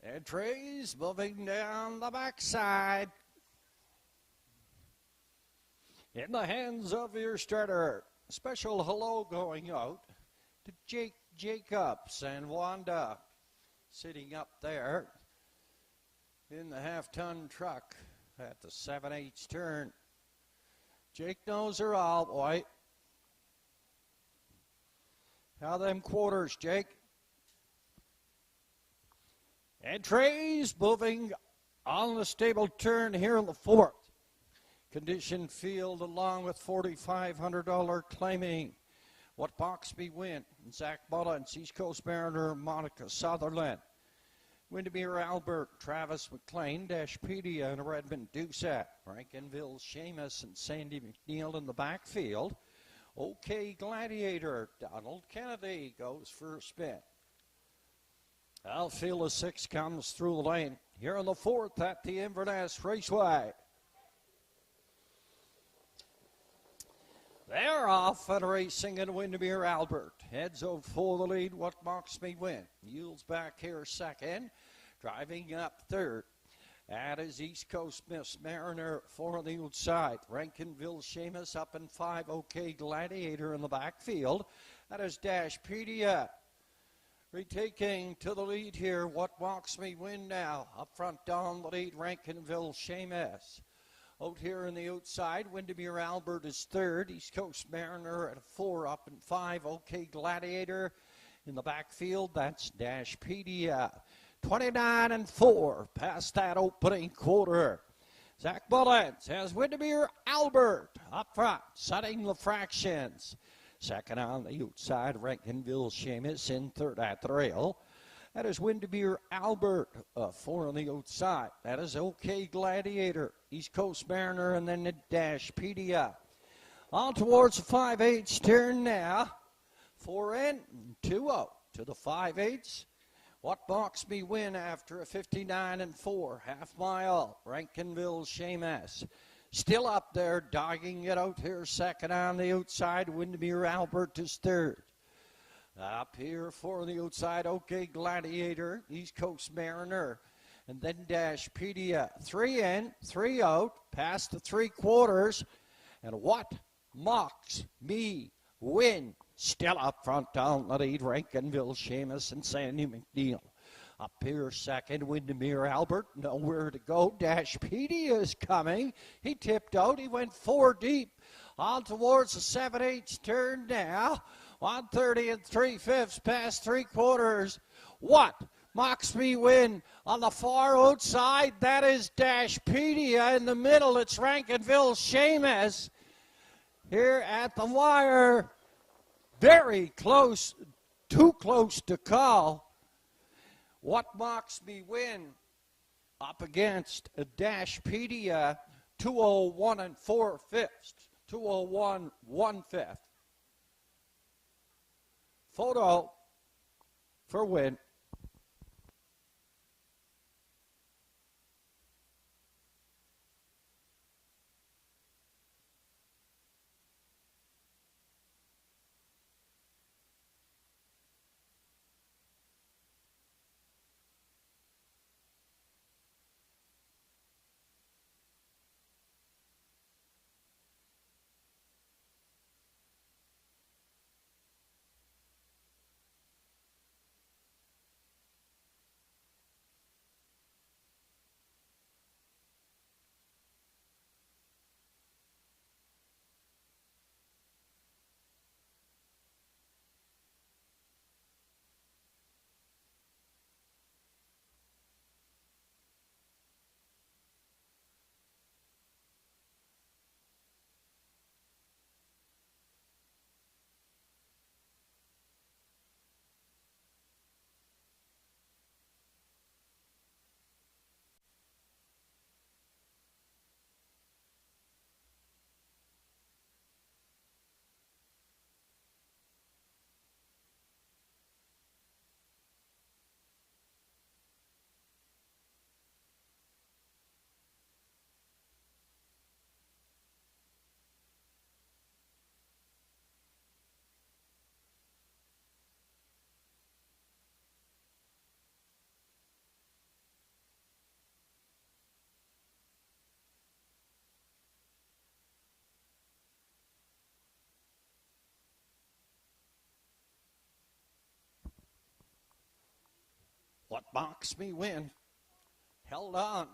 Entries moving down the backside. In the hands of your starter. Special hello going out to Jake Jacobs and Wanda sitting up there in the half-ton truck at the 7/8 turn. Jake knows her all, boy. How them quarters, Jake? Entries moving on the stable turn here in the 4th. Condition field along with $4,500 claiming. What Mocks Me Win? Zach Mullins, East Coast Mariner, Monica Sutherland. Windermere Albert, Travis McLean, Dashpedia and Redmond Dooset. Rankinville, Seamus and Sandy McNeil in the backfield. OK Gladiator, Donald Kennedy goes for a spin. Outfield of 6 comes through the lane here in the 4th at the Inverness Raceway. They're off and racing in Windermere Albert. Heads over for the lead. What Mocks Me Win? Yields back here second. Driving up third. That is East Coast Miss Mariner for the outside. Rankinville Seamus up in 5. OK Gladiator in the backfield. That is Dashpedia. Retaking to the lead here. What Walks Me Win now. Up front down the lead, Rankinville Seamus. Out here on the outside, Windermere Albert is third. East Coast Mariner at 4, up in 5. OK Gladiator in the backfield. That's Dashpedia. 29-4 past that opening quarter. Zach Mullins has Windermere Albert up front, setting the fractions. Second on the outside, Rankinville Seamus in third at the rail. That is Windermere Albert, 4 on the outside. That is OK Gladiator, East Coast Mariner, and then the Dashpedia. On towards the 5/8 turn now. 4 in, 2 out to the 5/8. What Walks Me Win after a 59-4 half mile. Rankinville Seamus still up there, dogging it out here. Second on the outside, Windermere Albert is third. Up here for the outside, OK Gladiator, East Coast Mariner, and then Dashpedia. 3 in, 3 out, past the 3/4, and What Walks Me Win. Still up front down the lead, Rankinville Seamus and Sandy McNeil. Up here second, Windermere Albert, nowhere to go. Dashpedia is coming. He tipped out. He went 4 deep. On towards the 7/8 turn now. 130 3/5 past 3/4. What Walks Me Win on the far outside. That is Dashpedia. In the middle, it's Rankinville Seamus. Here at the wire. Very close, too close to call. What Walks Me Win up against a Dashpedia, 2:01 4/5. 2:01 1/5. Photo for win. What Walks Me Win held on.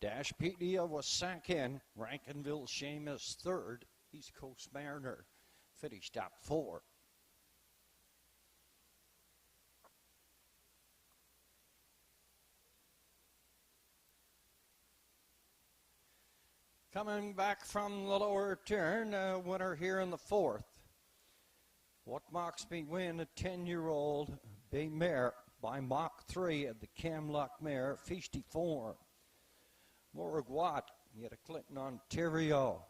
Dashpedia was second. Rankinville Seamus third. East Coast Mariner finished up 4. Coming back from the lower turn, winner here in the 4th. What Walks Me Win, a 10-year-old bay mare by Mach 3 at the Camluck Mare, Feisty Form. Moragwat, out of Clinton, Ontario.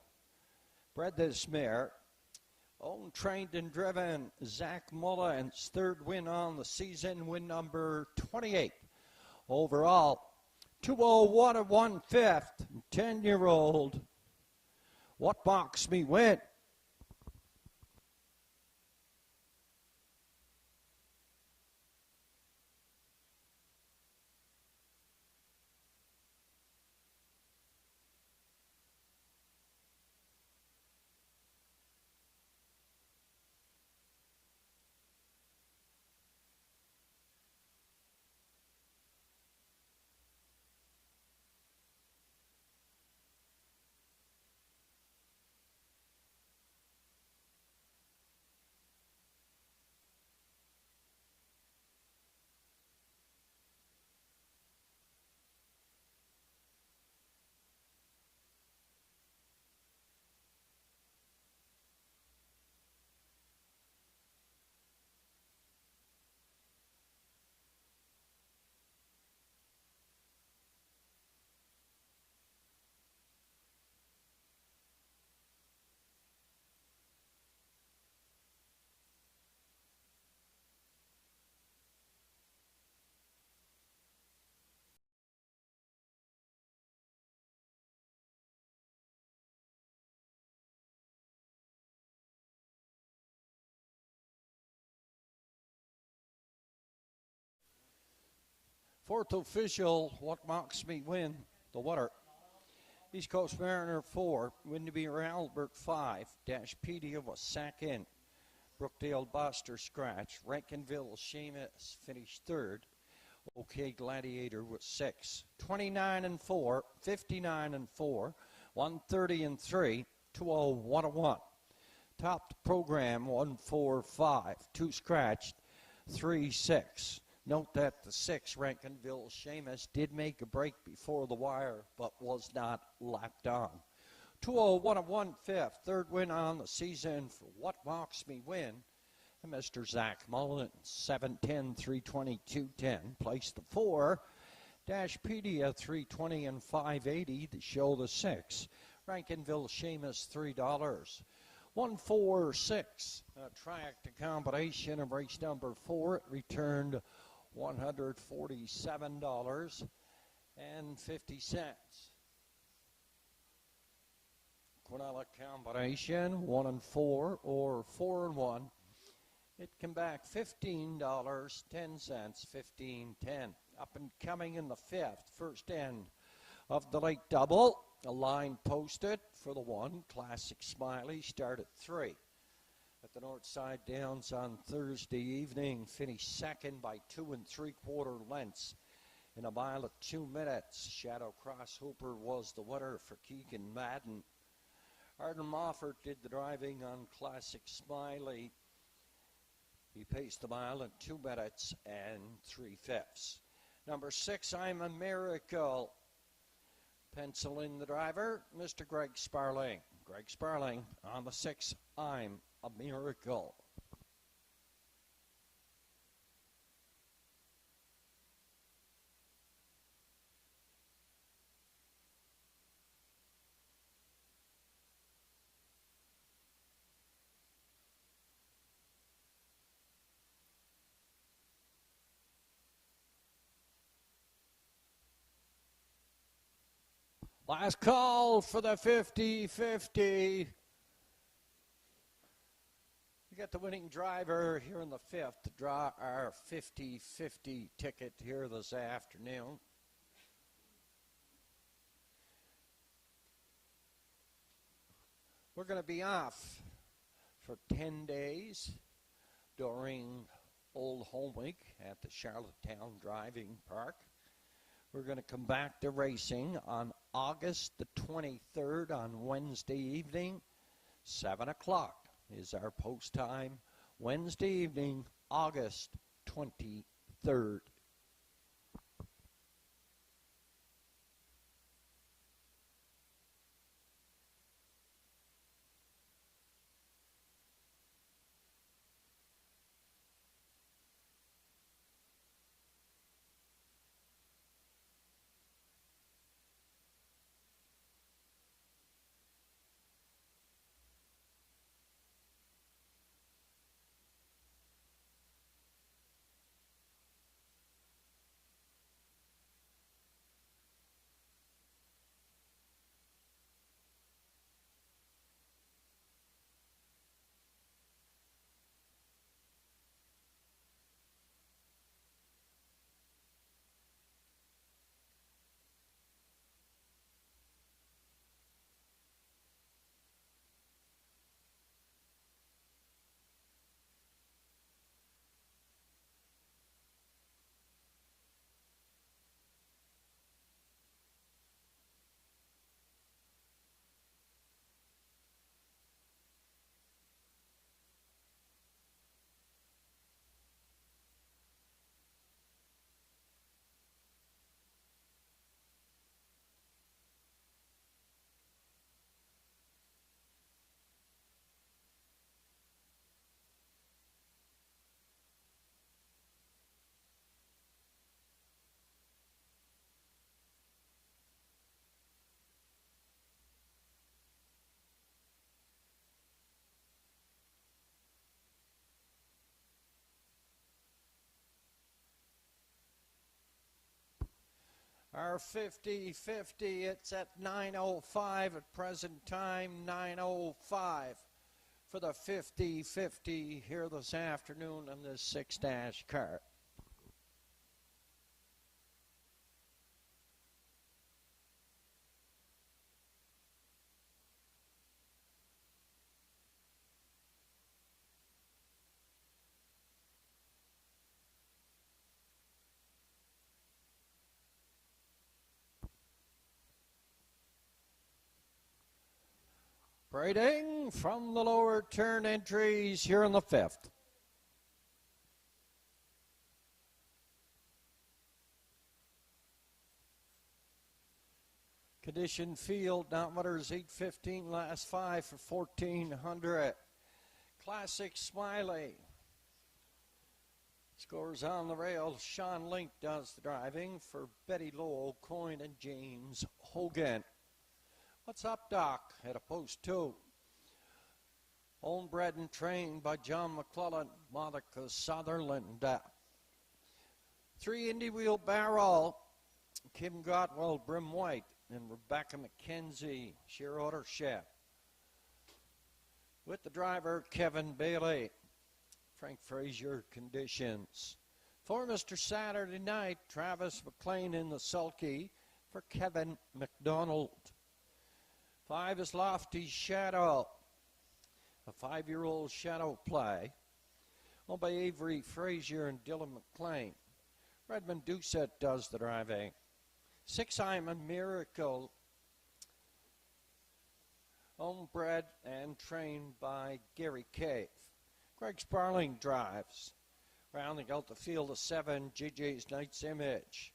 Bred this mare. Owned, trained, and driven. Zach Mullins, 3rd win on the season, win number 28. Overall, 2:01 1/5, 10-year-old. What Walks Me Win. Fourth official, what mocks me win, the water. East Coast Mariner 4, Windermere Albert 5, Dashpedia was second. Brookdale Buster scratch. Rankinville Seamus finished third. OK Gladiator was 6. 29 and 4, 59 and 4, 130 and 3, 201 and 1. Topped program 145, 2 scratched, 3 6. Note that the 6 Rankinville Seamus did make a break before the wire, but was not lapped on. 201 and 1 fifth, third win on the season for What Mocks Me Win. And Mr. Zach Mullen, 710, 320, 210. Placed the 4. Dashpedia, 320 and 580. The show the 6. Rankinville Seamus, $3. 146. Track to combination of race number 4. It returned $147.50. Quinella combination, 1 and 4 or 4 and 1. It came back $15.10, $15.10. Up and coming in the 5th, first end of the late double. A line posted for the 1. Classic Smiley start at 3. At the Northside Downs on Thursday evening, finished second by 2 3/4 lengths in a mile at 2 minutes. Shadow Cross Hooper was the winner for Keegan Madden. Arden Mofford did the driving on Classic Smiley. He paced the mile in 2 minutes and 3/5. Number 6, I'm a Miracle. Pencil in the driver, Mr. Greg Sparling. Greg Sparling on the 6, I'm a Miracle. Last call for the 50-50. We got the winning driver here in the 5th to draw our 50-50 ticket here this afternoon. We're going to be off for 10 days during Old Home Week at the Charlottetown Driving Park. We're going to come back to racing on August the 23rd on Wednesday evening. 7 o'clock is our post time. Wednesday evening, August 23rd. Our 50-50, it's at 9:05 at present time, 9:05 for the 50-50 here this afternoon in this 6-dash car. Braiding from the lower turn entries here in the 5th. Condition field, Notwaters 8:15, last 5 for 1400. Classic Smiley. Scores on the rail. Sean Link does the driving for Betty Lowell, Coyne, and James Hogan. What's up, Doc? At a post 2. Owned, bred, and trained by John McClellan, Monica Sutherland. 3 Indy Wheelbarrow, Kim Gotwell, Brim White, and Rebecca McKenzie, sheer ownership. With the driver, Kevin Bailey. Frank Frazier conditions. For Mr. Saturday Night, Travis McLean in the sulky for Kevin McDonald. 5 is Lofty Shadow, a 5-year-old shadow play, owned by Avery Frazier and Dylan McLean. Redmond Doucette does the driving. 6 I'm a Miracle, owned, bred, and trained by Gary Cave. Greg Sparling drives. Rounding out the field of 7, JJ's Knight's Image.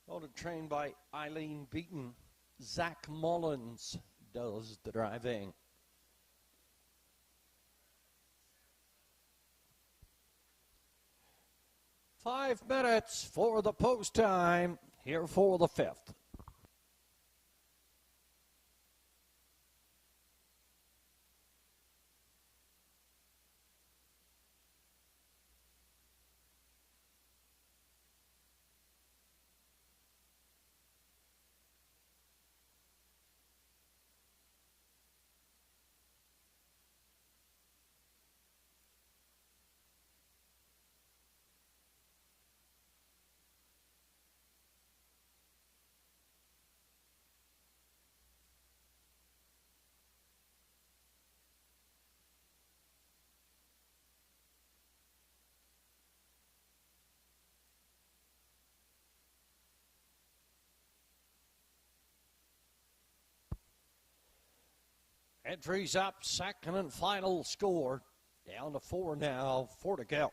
Owned and trained by Eileen Beaton. Zach Mullins does the driving. Five minutes for the post time here for the 5th. Entries up, second and final score. Down to 4 now, 4 to go.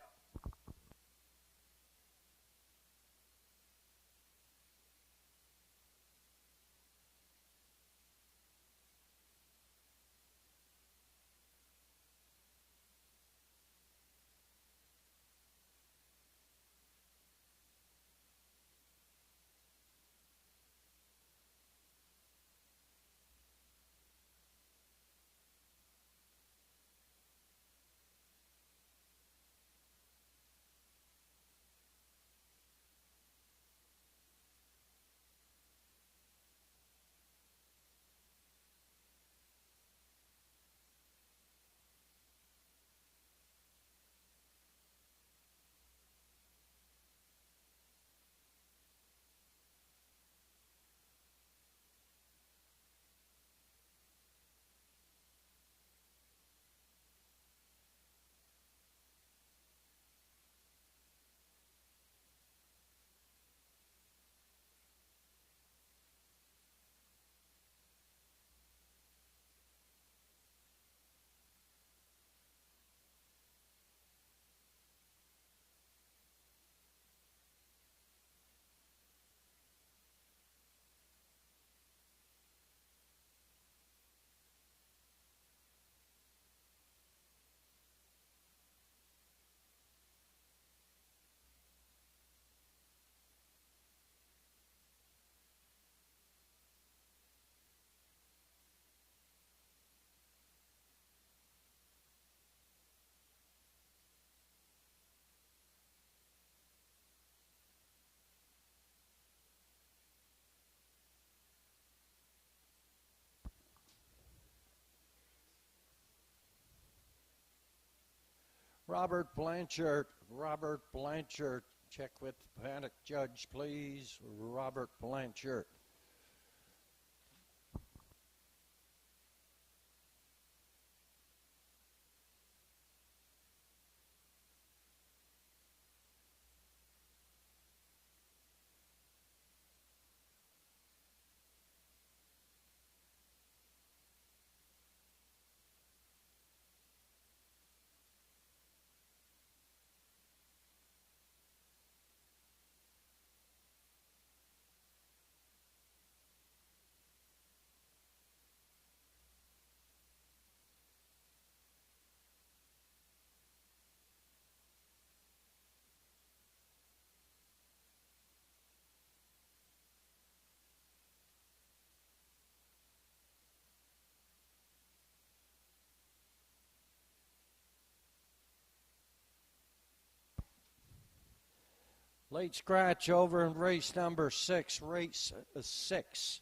Robert Blanchard, check with Paddock Judge, please. Robert Blanchard. Late scratch over in race number 6, race 6.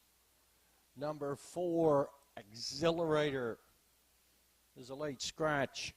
Number 4, Exhilarator, is a late scratch.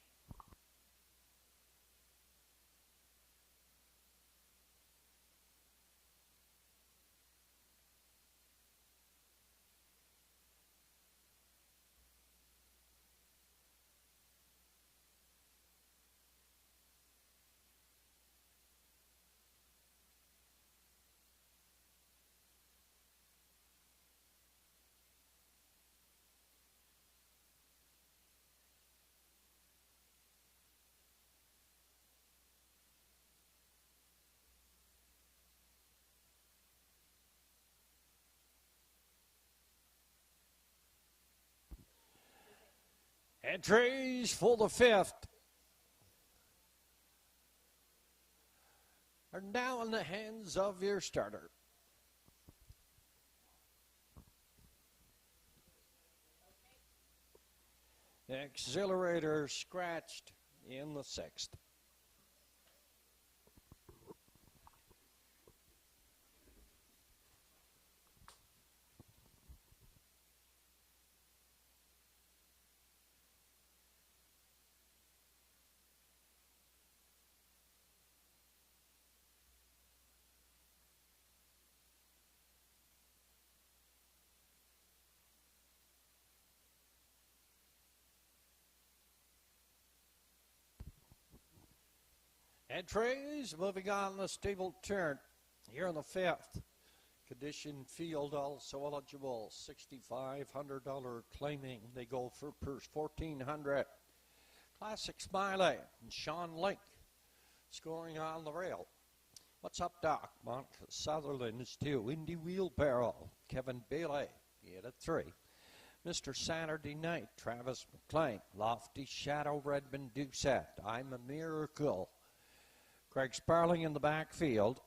Entries for the 5th are now in the hands of your starter. Exhilarator scratched in the 6th. Entries moving on the stable turn here in the 5th. Condition field also eligible. $6,500 claiming. They go for purse $1,400. Classic Smiley and Sean Link scoring on the rail. What's up, Doc? Monica Sutherland is 2. Indy Wheelbarrow. Kevin Bailey in at 3. Mr. Saturday Night. Travis McLean. Lofty Shadow. Redmond Doucette. I'm a Miracle. Greg Sparling in the backfield,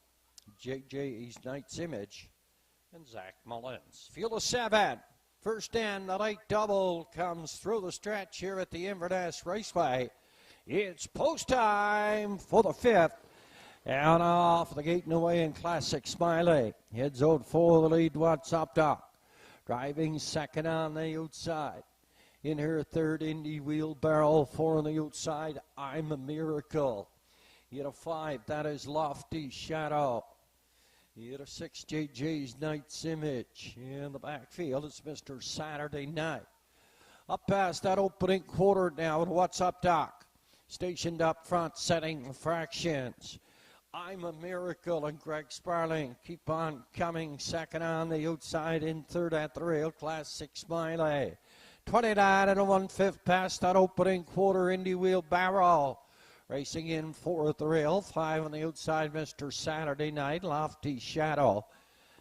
JJ's Knight's Image, and Zach Mullins. Field of 7. First in, the late double comes through the stretch here at the Inverness Raceway. It's post time for the 5th. And off the gate and away in Classic Smiley. Heads out for the lead. What's up, Doc? Driving second on the outside. In her third, Indy Wheelbarrow. 4 on the outside, I'm a Miracle. Hit a 5, that is Lofty Shadow. Hit a 6, JJ's Knight's Image. In the backfield, it's Mr. Saturday Night. Up past that opening quarter now, and What's Up, Doc? Stationed up front, setting the fractions. I'm a Miracle and Greg Sparling keep on coming. Second on the outside, in third at the rail, Classic Smiley. 29 and a 1/5 past that opening quarter, Indy Wheelbarrow. Racing in 4 at the rail, 5 on the outside, Mr. Saturday Night, Lofty Shadow.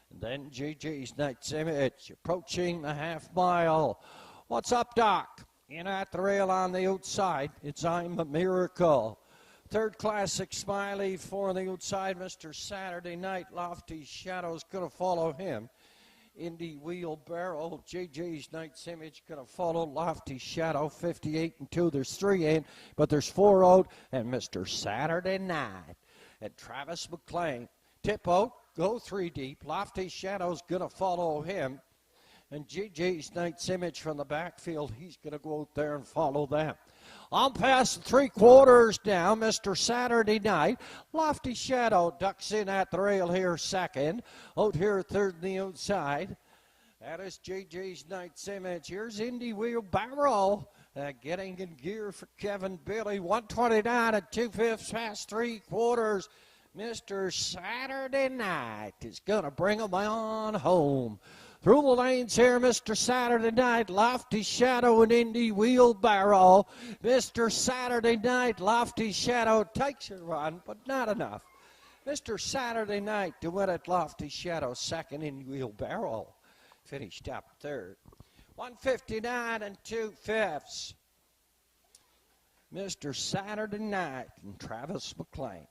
And then JJ's Knight's Image approaching the half mile. What's up, Doc? In at the rail on the outside, it's I'm a Miracle. Third, Classic Smiley. 4 on the outside, Mr. Saturday Night, Lofty Shadow's going to follow him. Indy Wheelbarrow, JJ's Knight's Image going to follow. Lofty Shadow, 58 and 2. There's 3 in, but there's 4 out. And Mr. Saturday Night and Travis McLean. Tip out, go 3 deep. Lofty Shadow's going to follow him. And JJ's Knight's Image from the backfield, he's going to go out there and follow them. On past the 3/4 now, Mr. Saturday Night. Lofty Shadow ducks in at the rail here second. Out here third on the outside. That is JJ's Knight's Image. Here's Indy Wheelbarrow getting in gear for Kevin Bailey. 129 and 2/5 past 3/4. Mr. Saturday Night is going to bring him on home. Through the lanes here, Mr. Saturday Night, Lofty Shadow and Indy Wheelbarrow. Mr. Saturday Night, Lofty Shadow takes a run, but not enough. Mr. Saturday Night to win it, Lofty Shadow second, Indy Wheelbarrow finished up third. 159 and 2/5. Mr. Saturday Night and Travis McLean.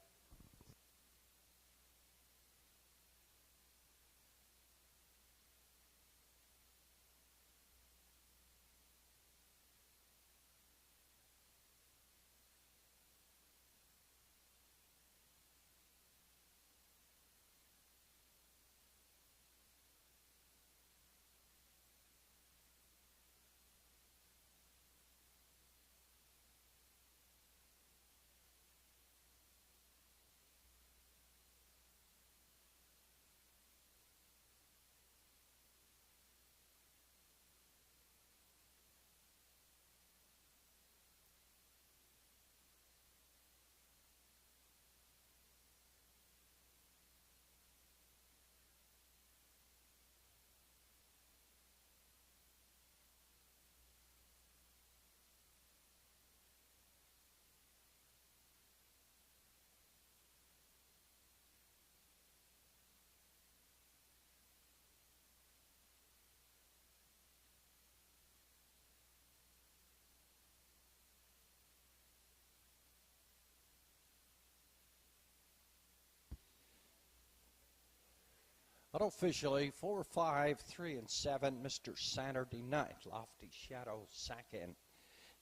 Unofficially, 4, 5, 3, and 7, Mr. Saturday Night. Lofty Shadow second.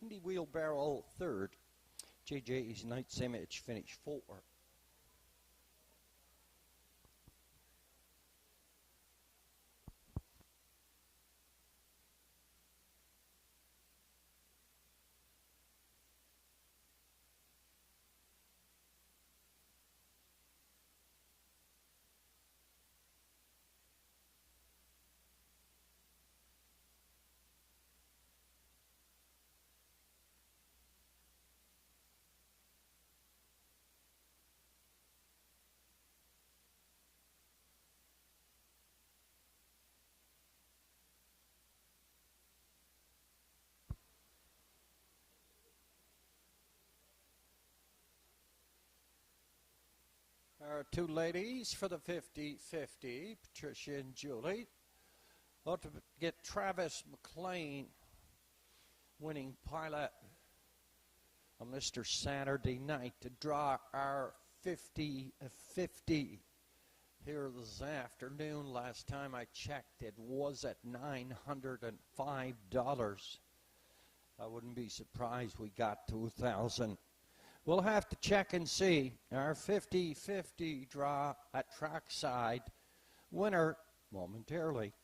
Indy Wheelbarrow third. JJ's Knight's Image finished 4. Our two ladies for the 50-50, Patricia and Julie. Ought to get Travis McLean, winning pilot of Mr. Saturday Night, to draw our 50-50 here this afternoon. Last time I checked, it was at $905. I wouldn't be surprised we got 2,000. We'll have to check and see. Our 50-50 draw at trackside. Winner momentarily.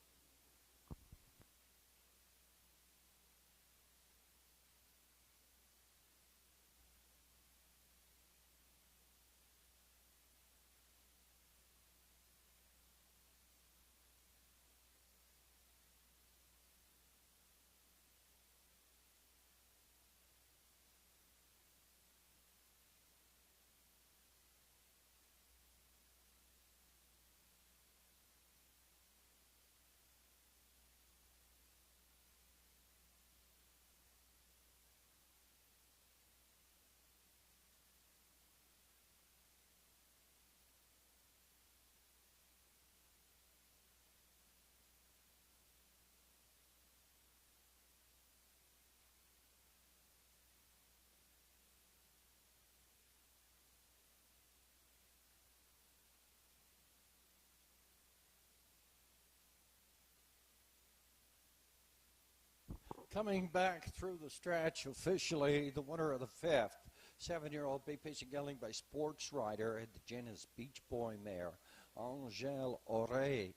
Coming back through the stretch officially, the winner of the 5th, 7-year-old B-Pacing Gelding by Sports Rider at the Jenna's Beach Boy mare, Angèle Auré.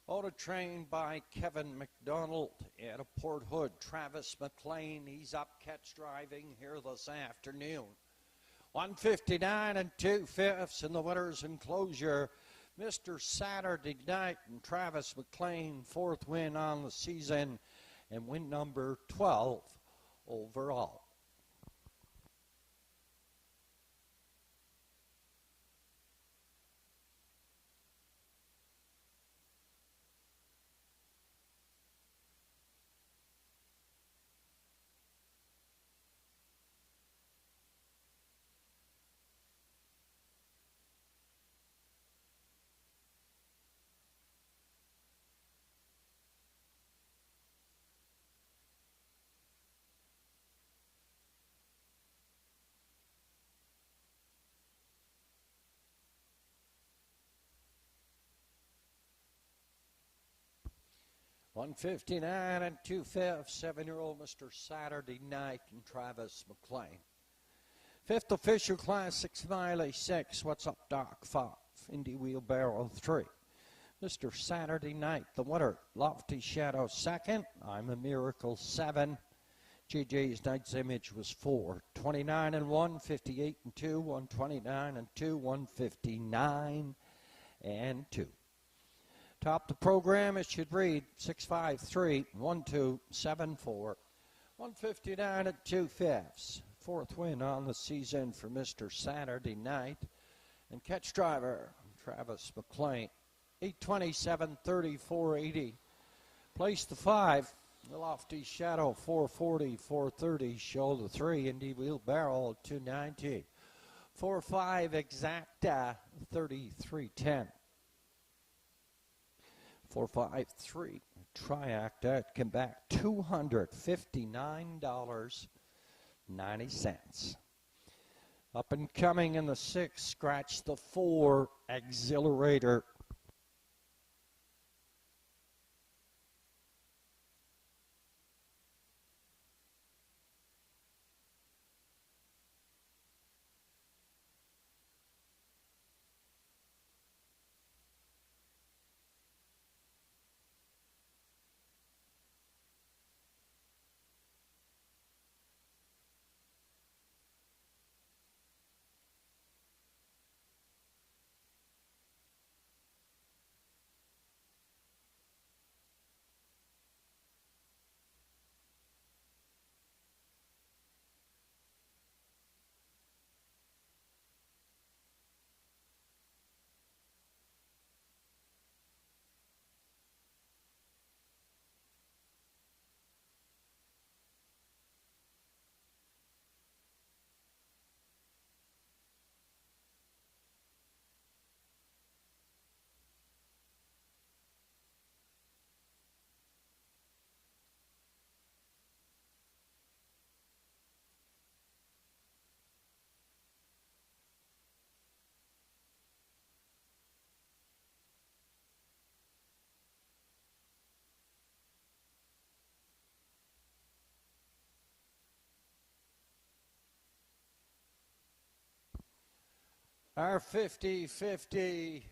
Auto trained by Kevin McDonald at a Port Hood. Travis McLean, he's up catch driving here this afternoon. 159 2/5 in the winner's enclosure. Mr. Saturday Night and Travis McLean, 4th win on the season, and win number 12 overall. $159 2/5, 7-year-old Mr. Saturday Night and Travis McLean. 5th official class, 6 mile 6. What's up, Doc? 5. Indy Wheelbarrow 3. Mr. Saturday Night, the winner. Lofty Shadow 2nd. I'm a Miracle 7. JJ's Knight's Image was 4. 29 1, 58 2, 129 2, 159 2. Top the program, it should read 653 1274, 159 2/5. 4th win on the season for Mr. Saturday Night. And catch driver, Travis McLean, 827 3480. Place the 5, the Lofty Shadow 440 430. Show the 3, Indy Wheelbarrow 290. 4-5 Exacta 3310. 453 Triacta came back $259.90. Up and coming in the 6, scratch the 4 Exhilarator. Our 50-50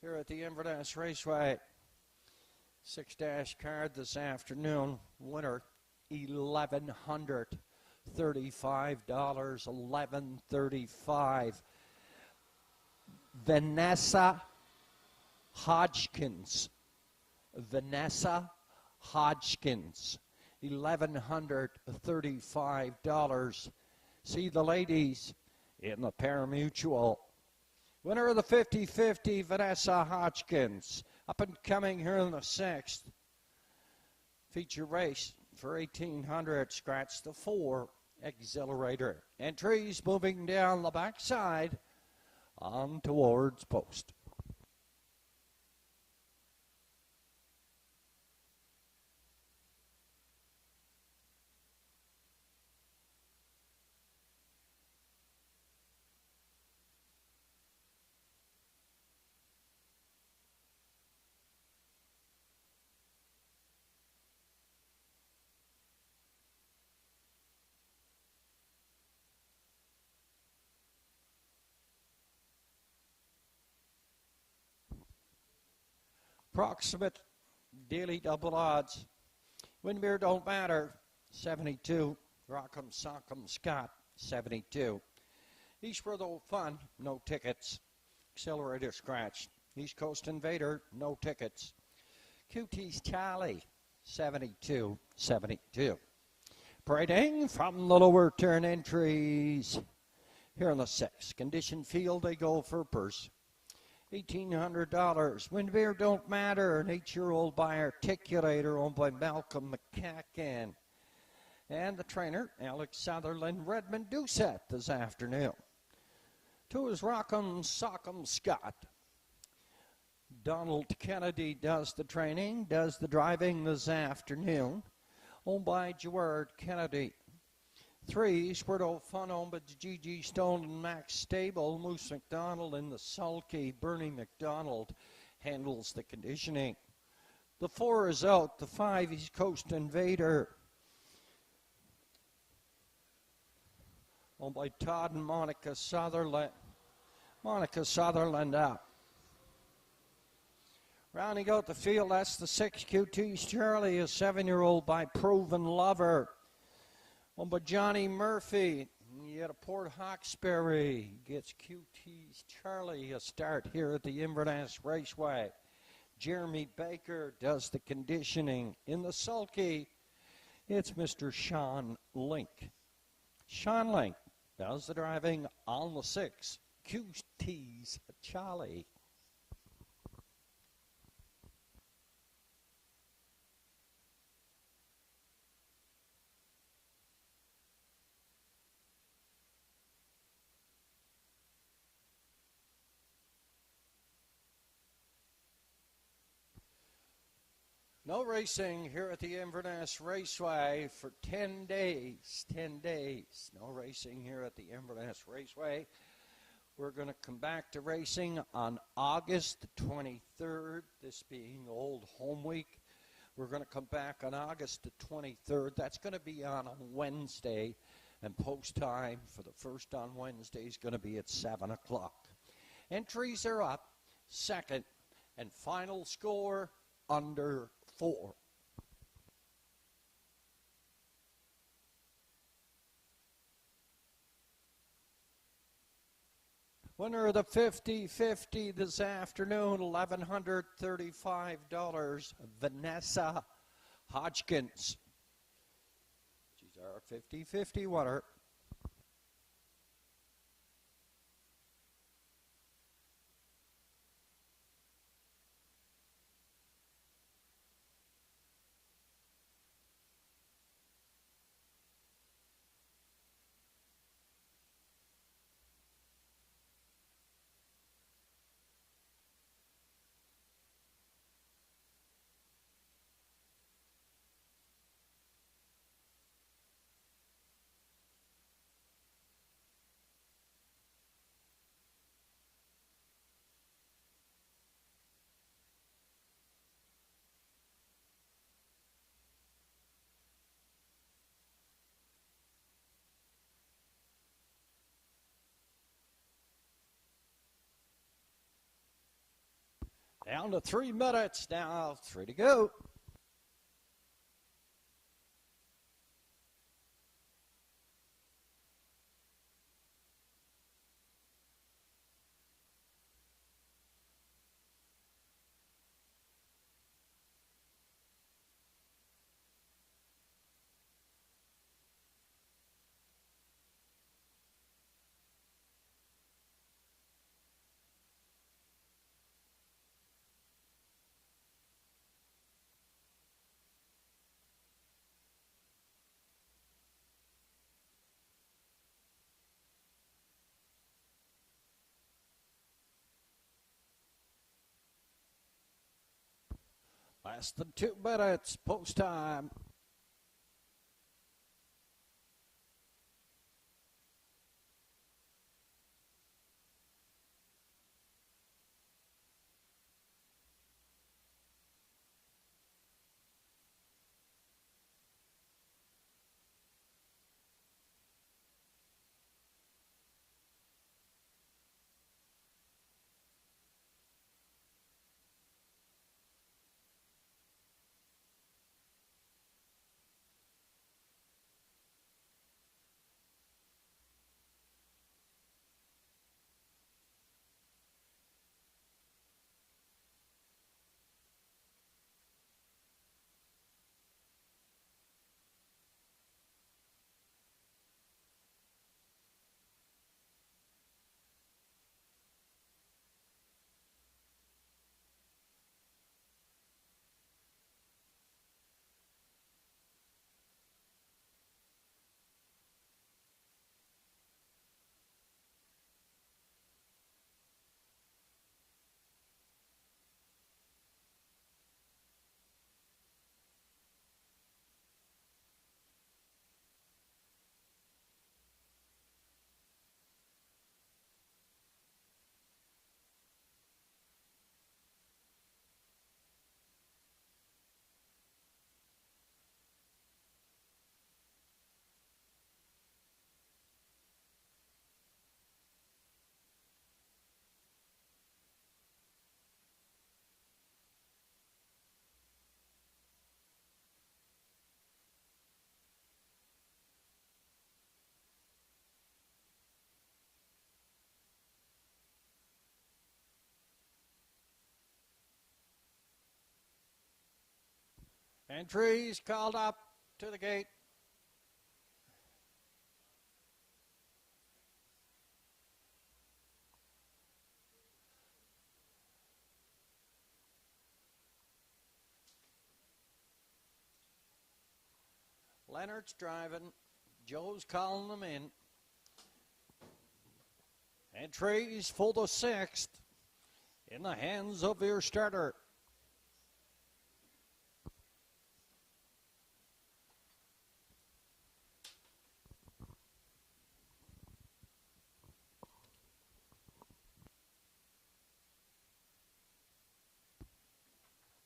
here at the Inverness Raceway 6-dash card this afternoon. Winner $1,135, $1,135. Vanessa Hodgkins. Vanessa Hodgkins, $1,135. See the ladies in the pari-mutuel. Winner of the 50-50, Vanessa Hodgkins. Up and coming here in the 6th. Feature race for 1,800. Scratch the 4. Exhilarator. Entries moving down the backside on towards post. Approximate daily double odds. Windmere Don't Matter, 72. Rock'em Sock'em Scott, 72. Eastworth Fun, no tickets. Accelerator Scratch. East Coast Invader, no tickets. QT's Charlie, 72, 72. Parading from the lower turn entries. Here in the 6th. Condition field, they go for purse. $1,800. Windmere Don't Matter, an 8-year-old by Articulator owned by Malcolm McCacken. And the trainer, Alex Sutherland, Redmond Doucette this afternoon. 2 is Rock'em Sock'em Scott. Donald Kennedy does the training, does the driving this afternoon. Owned by Gerard Kennedy. 3, Squirtle Fun owned by Gigi Stone and Max Stable. Moose McDonald in the sulky. Bernie McDonald handles the conditioning. The 4 is out. The 5, East Coast Invader. Owned by Todd and Monica Sutherland. Monica Sutherland up. Rounding out the field, that's the 6, QT's Charlie, a 7-year-old by Proven Lover. Owned by Johnny Murphy. Yet a Port Hawkesbury gets QT's Charlie a start here at the Inverness Raceway. Jeremy Baker does the conditioning. In the sulky, it's Mr. Sean Link. Sean Link does the driving on the 6. QT's Charlie. No racing here at the Inverness Raceway for 10 days. 10 days. No racing here at the Inverness Raceway. We're going to come back to racing on August 23rd, this being Old Home Week. We're going to come back on August 23rd. That's going to be on a Wednesday, and post time for the first on Wednesday is going to be at 7 o'clock. Entries are up. Second and final score under 4. Winner of the 50-50 this afternoon, $1,135, Vanessa Hodgkins. She's our 50-50 winner. Down to 3 minutes now, 3 to go. Less than 2 minutes, post time. Entries called up to the gate. Leonard's driving. Joe's calling them in. Entries for the 6th in the hands of your starter.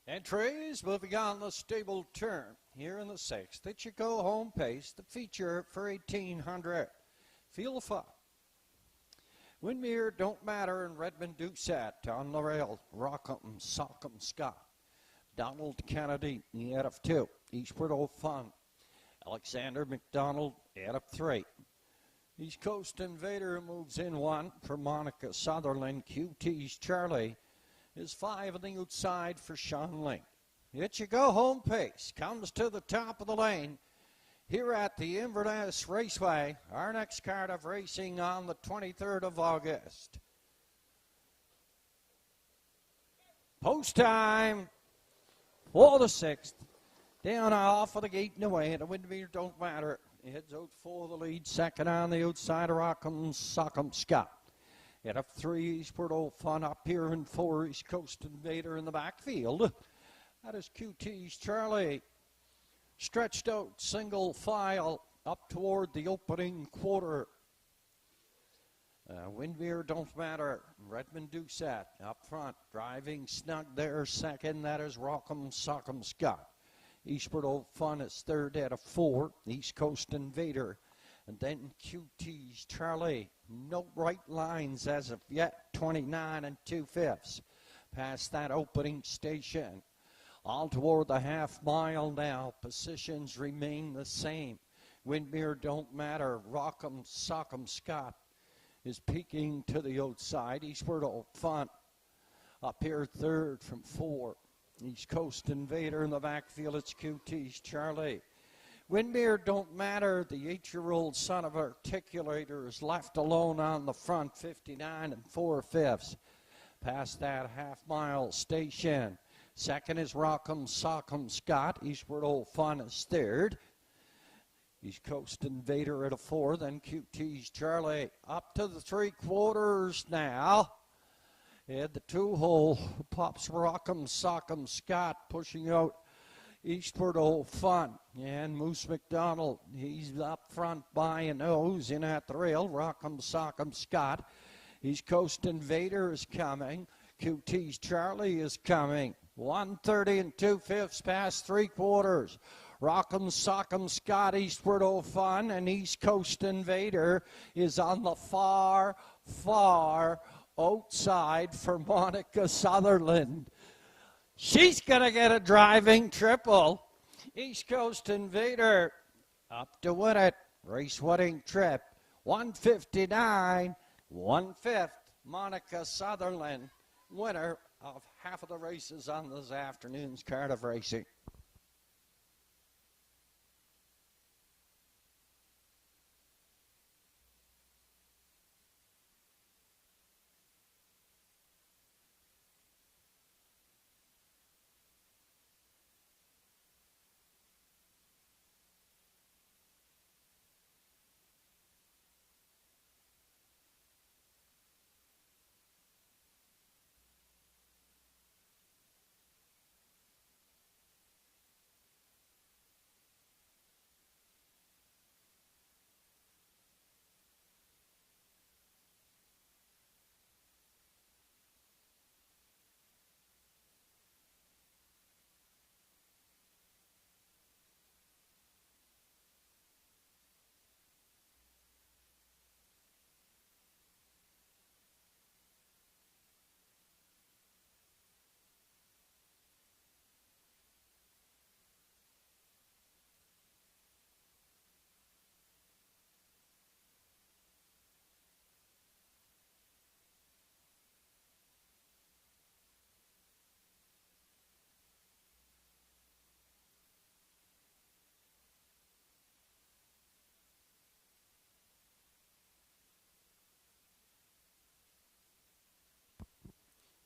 Entries moving on the stable turn here in the 6th. It should go home pace, the feature for 1800. Feel the fun. Windmere Don't Matter and Redmond Doucette on the rail. Rock'em, Sock'em, Scott. Donald Kennedy, out of 2. Eastward Old Fun. Alexander McDonald, out of 3. East Coast Invader moves in 1 for Monica Sutherland. QT's Charlie is 5 on the outside for Sean Link. It should go home pace. Comes to the top of the lane here at the Inverness Raceway. Our next card of racing on the 23rd of August. Post time for the 6th. Down off of the gate and away. The Windmere Don't Matter. He heads out for the lead. Second on the outside, Rock'em, Sock'em, Scott. At up 3, Eastward Old Fun up here in 4, East Coast Invader in the backfield. That is QT's Charlie. Stretched out, single file up toward the opening quarter. Windmere Don't Matter. Redmond Doucette up front, driving snug there. Second, that is Rock'em, Sock'em, Scott. Eastward Old Fun is third out of 4. East Coast Invader. And then QT's Charlie. No right lines as of yet. 29 and 2/5. past that opening station. On toward the half mile now. Positions remain the same. Windmere Don't Matter. Rock'em Sock'em Scott is peeking to the outside. Eastward Old Fun up here third from 4. East Coast Invader in the backfield. It's QT's Charlie. Windmere Don't Matter. The 8-year-old son of Articulator is left alone on the front. 59 4/5. Past that half-mile station. Second is Rock'em Sock'em Scott. Eastward Old Fun is third. East Coast Invader at a 4. Then QT's Charlie up to the 3/4 now. And the 2-hole pops Rock'em Sock'em Scott pushing out Eastward Old Fun. And Moose McDonald, he's up front by a nose in at the rail. Rock'em Sock'em Scott. East Coast Invader is coming. QT's Charlie is coming. 1:30 2/5 past 3/4. Rock'em Sock'em Scott, Eastward Old Fun, and East Coast Invader is on the far outside for Monica Sutherland. She's going to get a driving triple. East Coast Invader up to win it. Race winning trip. 1:59 1/5. Monica Sutherland, winner of half of the races on this afternoon's card of racing.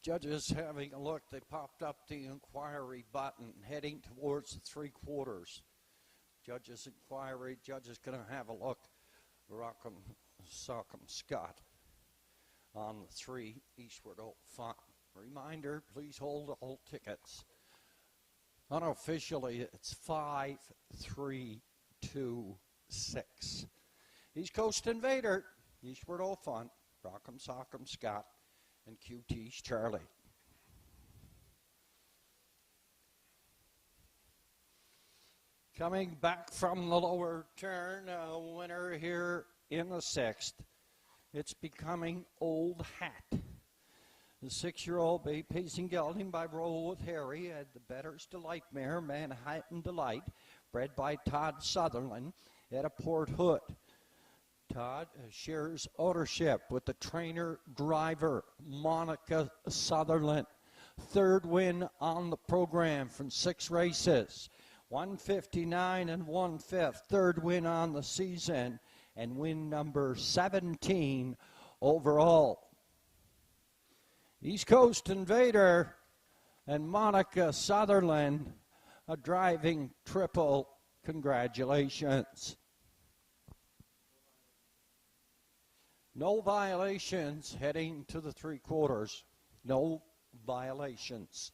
Judges having a look, they popped up the inquiry button heading towards the 3/4. Judges inquiry, judges going to have a look. Rock'em Sock'em Scott on the 3 Eastward Old Fun. Reminder, please hold all tickets. Unofficially, it's 5, 3, 2, 6. East Coast Invader, Eastward Old Fun, Rock'em Sock'em Scott, and QT's Charlie. Coming back from the lower turn, a winner here in the 6th. It's becoming Old Hat. The 6-year-old bay pacing gelding by Roll with Harry had the Better's Delight mare, Manhattan Delight, bred by Todd Sutherland at a Port Hood. Todd shares ownership with the trainer driver, Monica Sutherland. Third win on the program from 6 races. 1:59 1/5. Third win on the season and win number 17 overall. East Coast Invader and Monica Sutherland, a driving triple. Congratulations. No violations heading to the 3/4. No violations.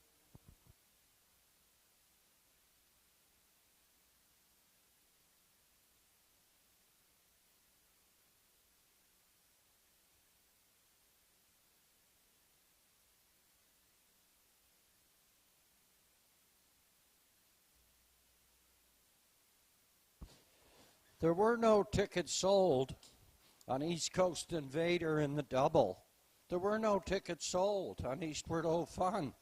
There were no tickets sold on East Coast Invader in the double. There were no tickets sold on Eastward O'Fun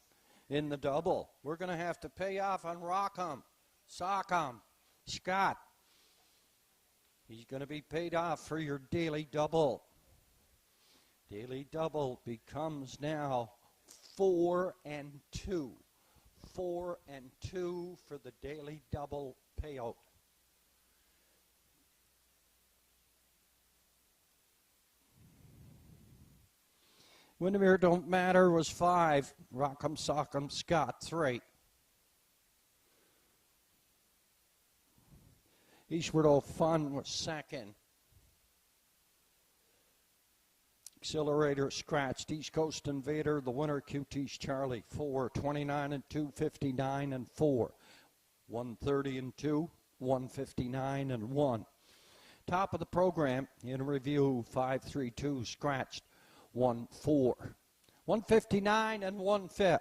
in the double. We're going to have to pay off on Rockham, Sockham, Scott. He's going to be paid off for your daily double. Daily double becomes now 4 and 2. 4 and 2 for the daily double payout. Windermere Don't Matter was 5. Rockham, Sockham, Scott 3. Eastward O'Fun was 2nd. Accelerator scratched. East Coast Invader, the winner, QT's Charlie, 4, 29 and 2, 59 and 4, 130 and 2, 159 and 1. Top of the program in review, 532 scratched, 1, 4, 159 and 1/5.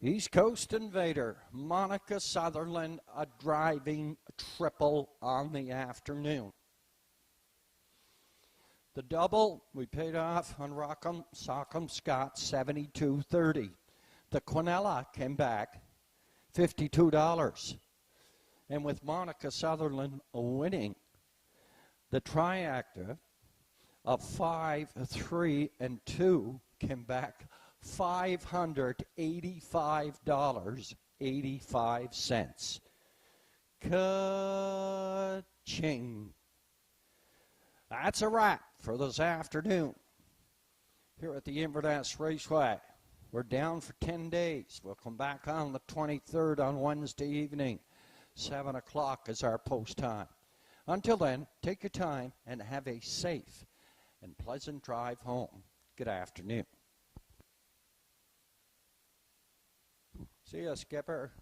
East Coast Invader, Monica Sutherland, a driving triple on the afternoon. The double, we paid off on Rockham, Sockham, Scott, $72.30. The Quinella came back, $52. And with Monica Sutherland winning, the triactive of 5, 3, and 2 came back $585.85. Ka-ching. That's a wrap for this afternoon here at the Inverness Raceway. We're down for 10 days. We'll come back on the 23rd on Wednesday evening. 7 o'clock is our post time. Until then, take your time and have a safe and pleasant drive home. Good afternoon. See ya, Skipper.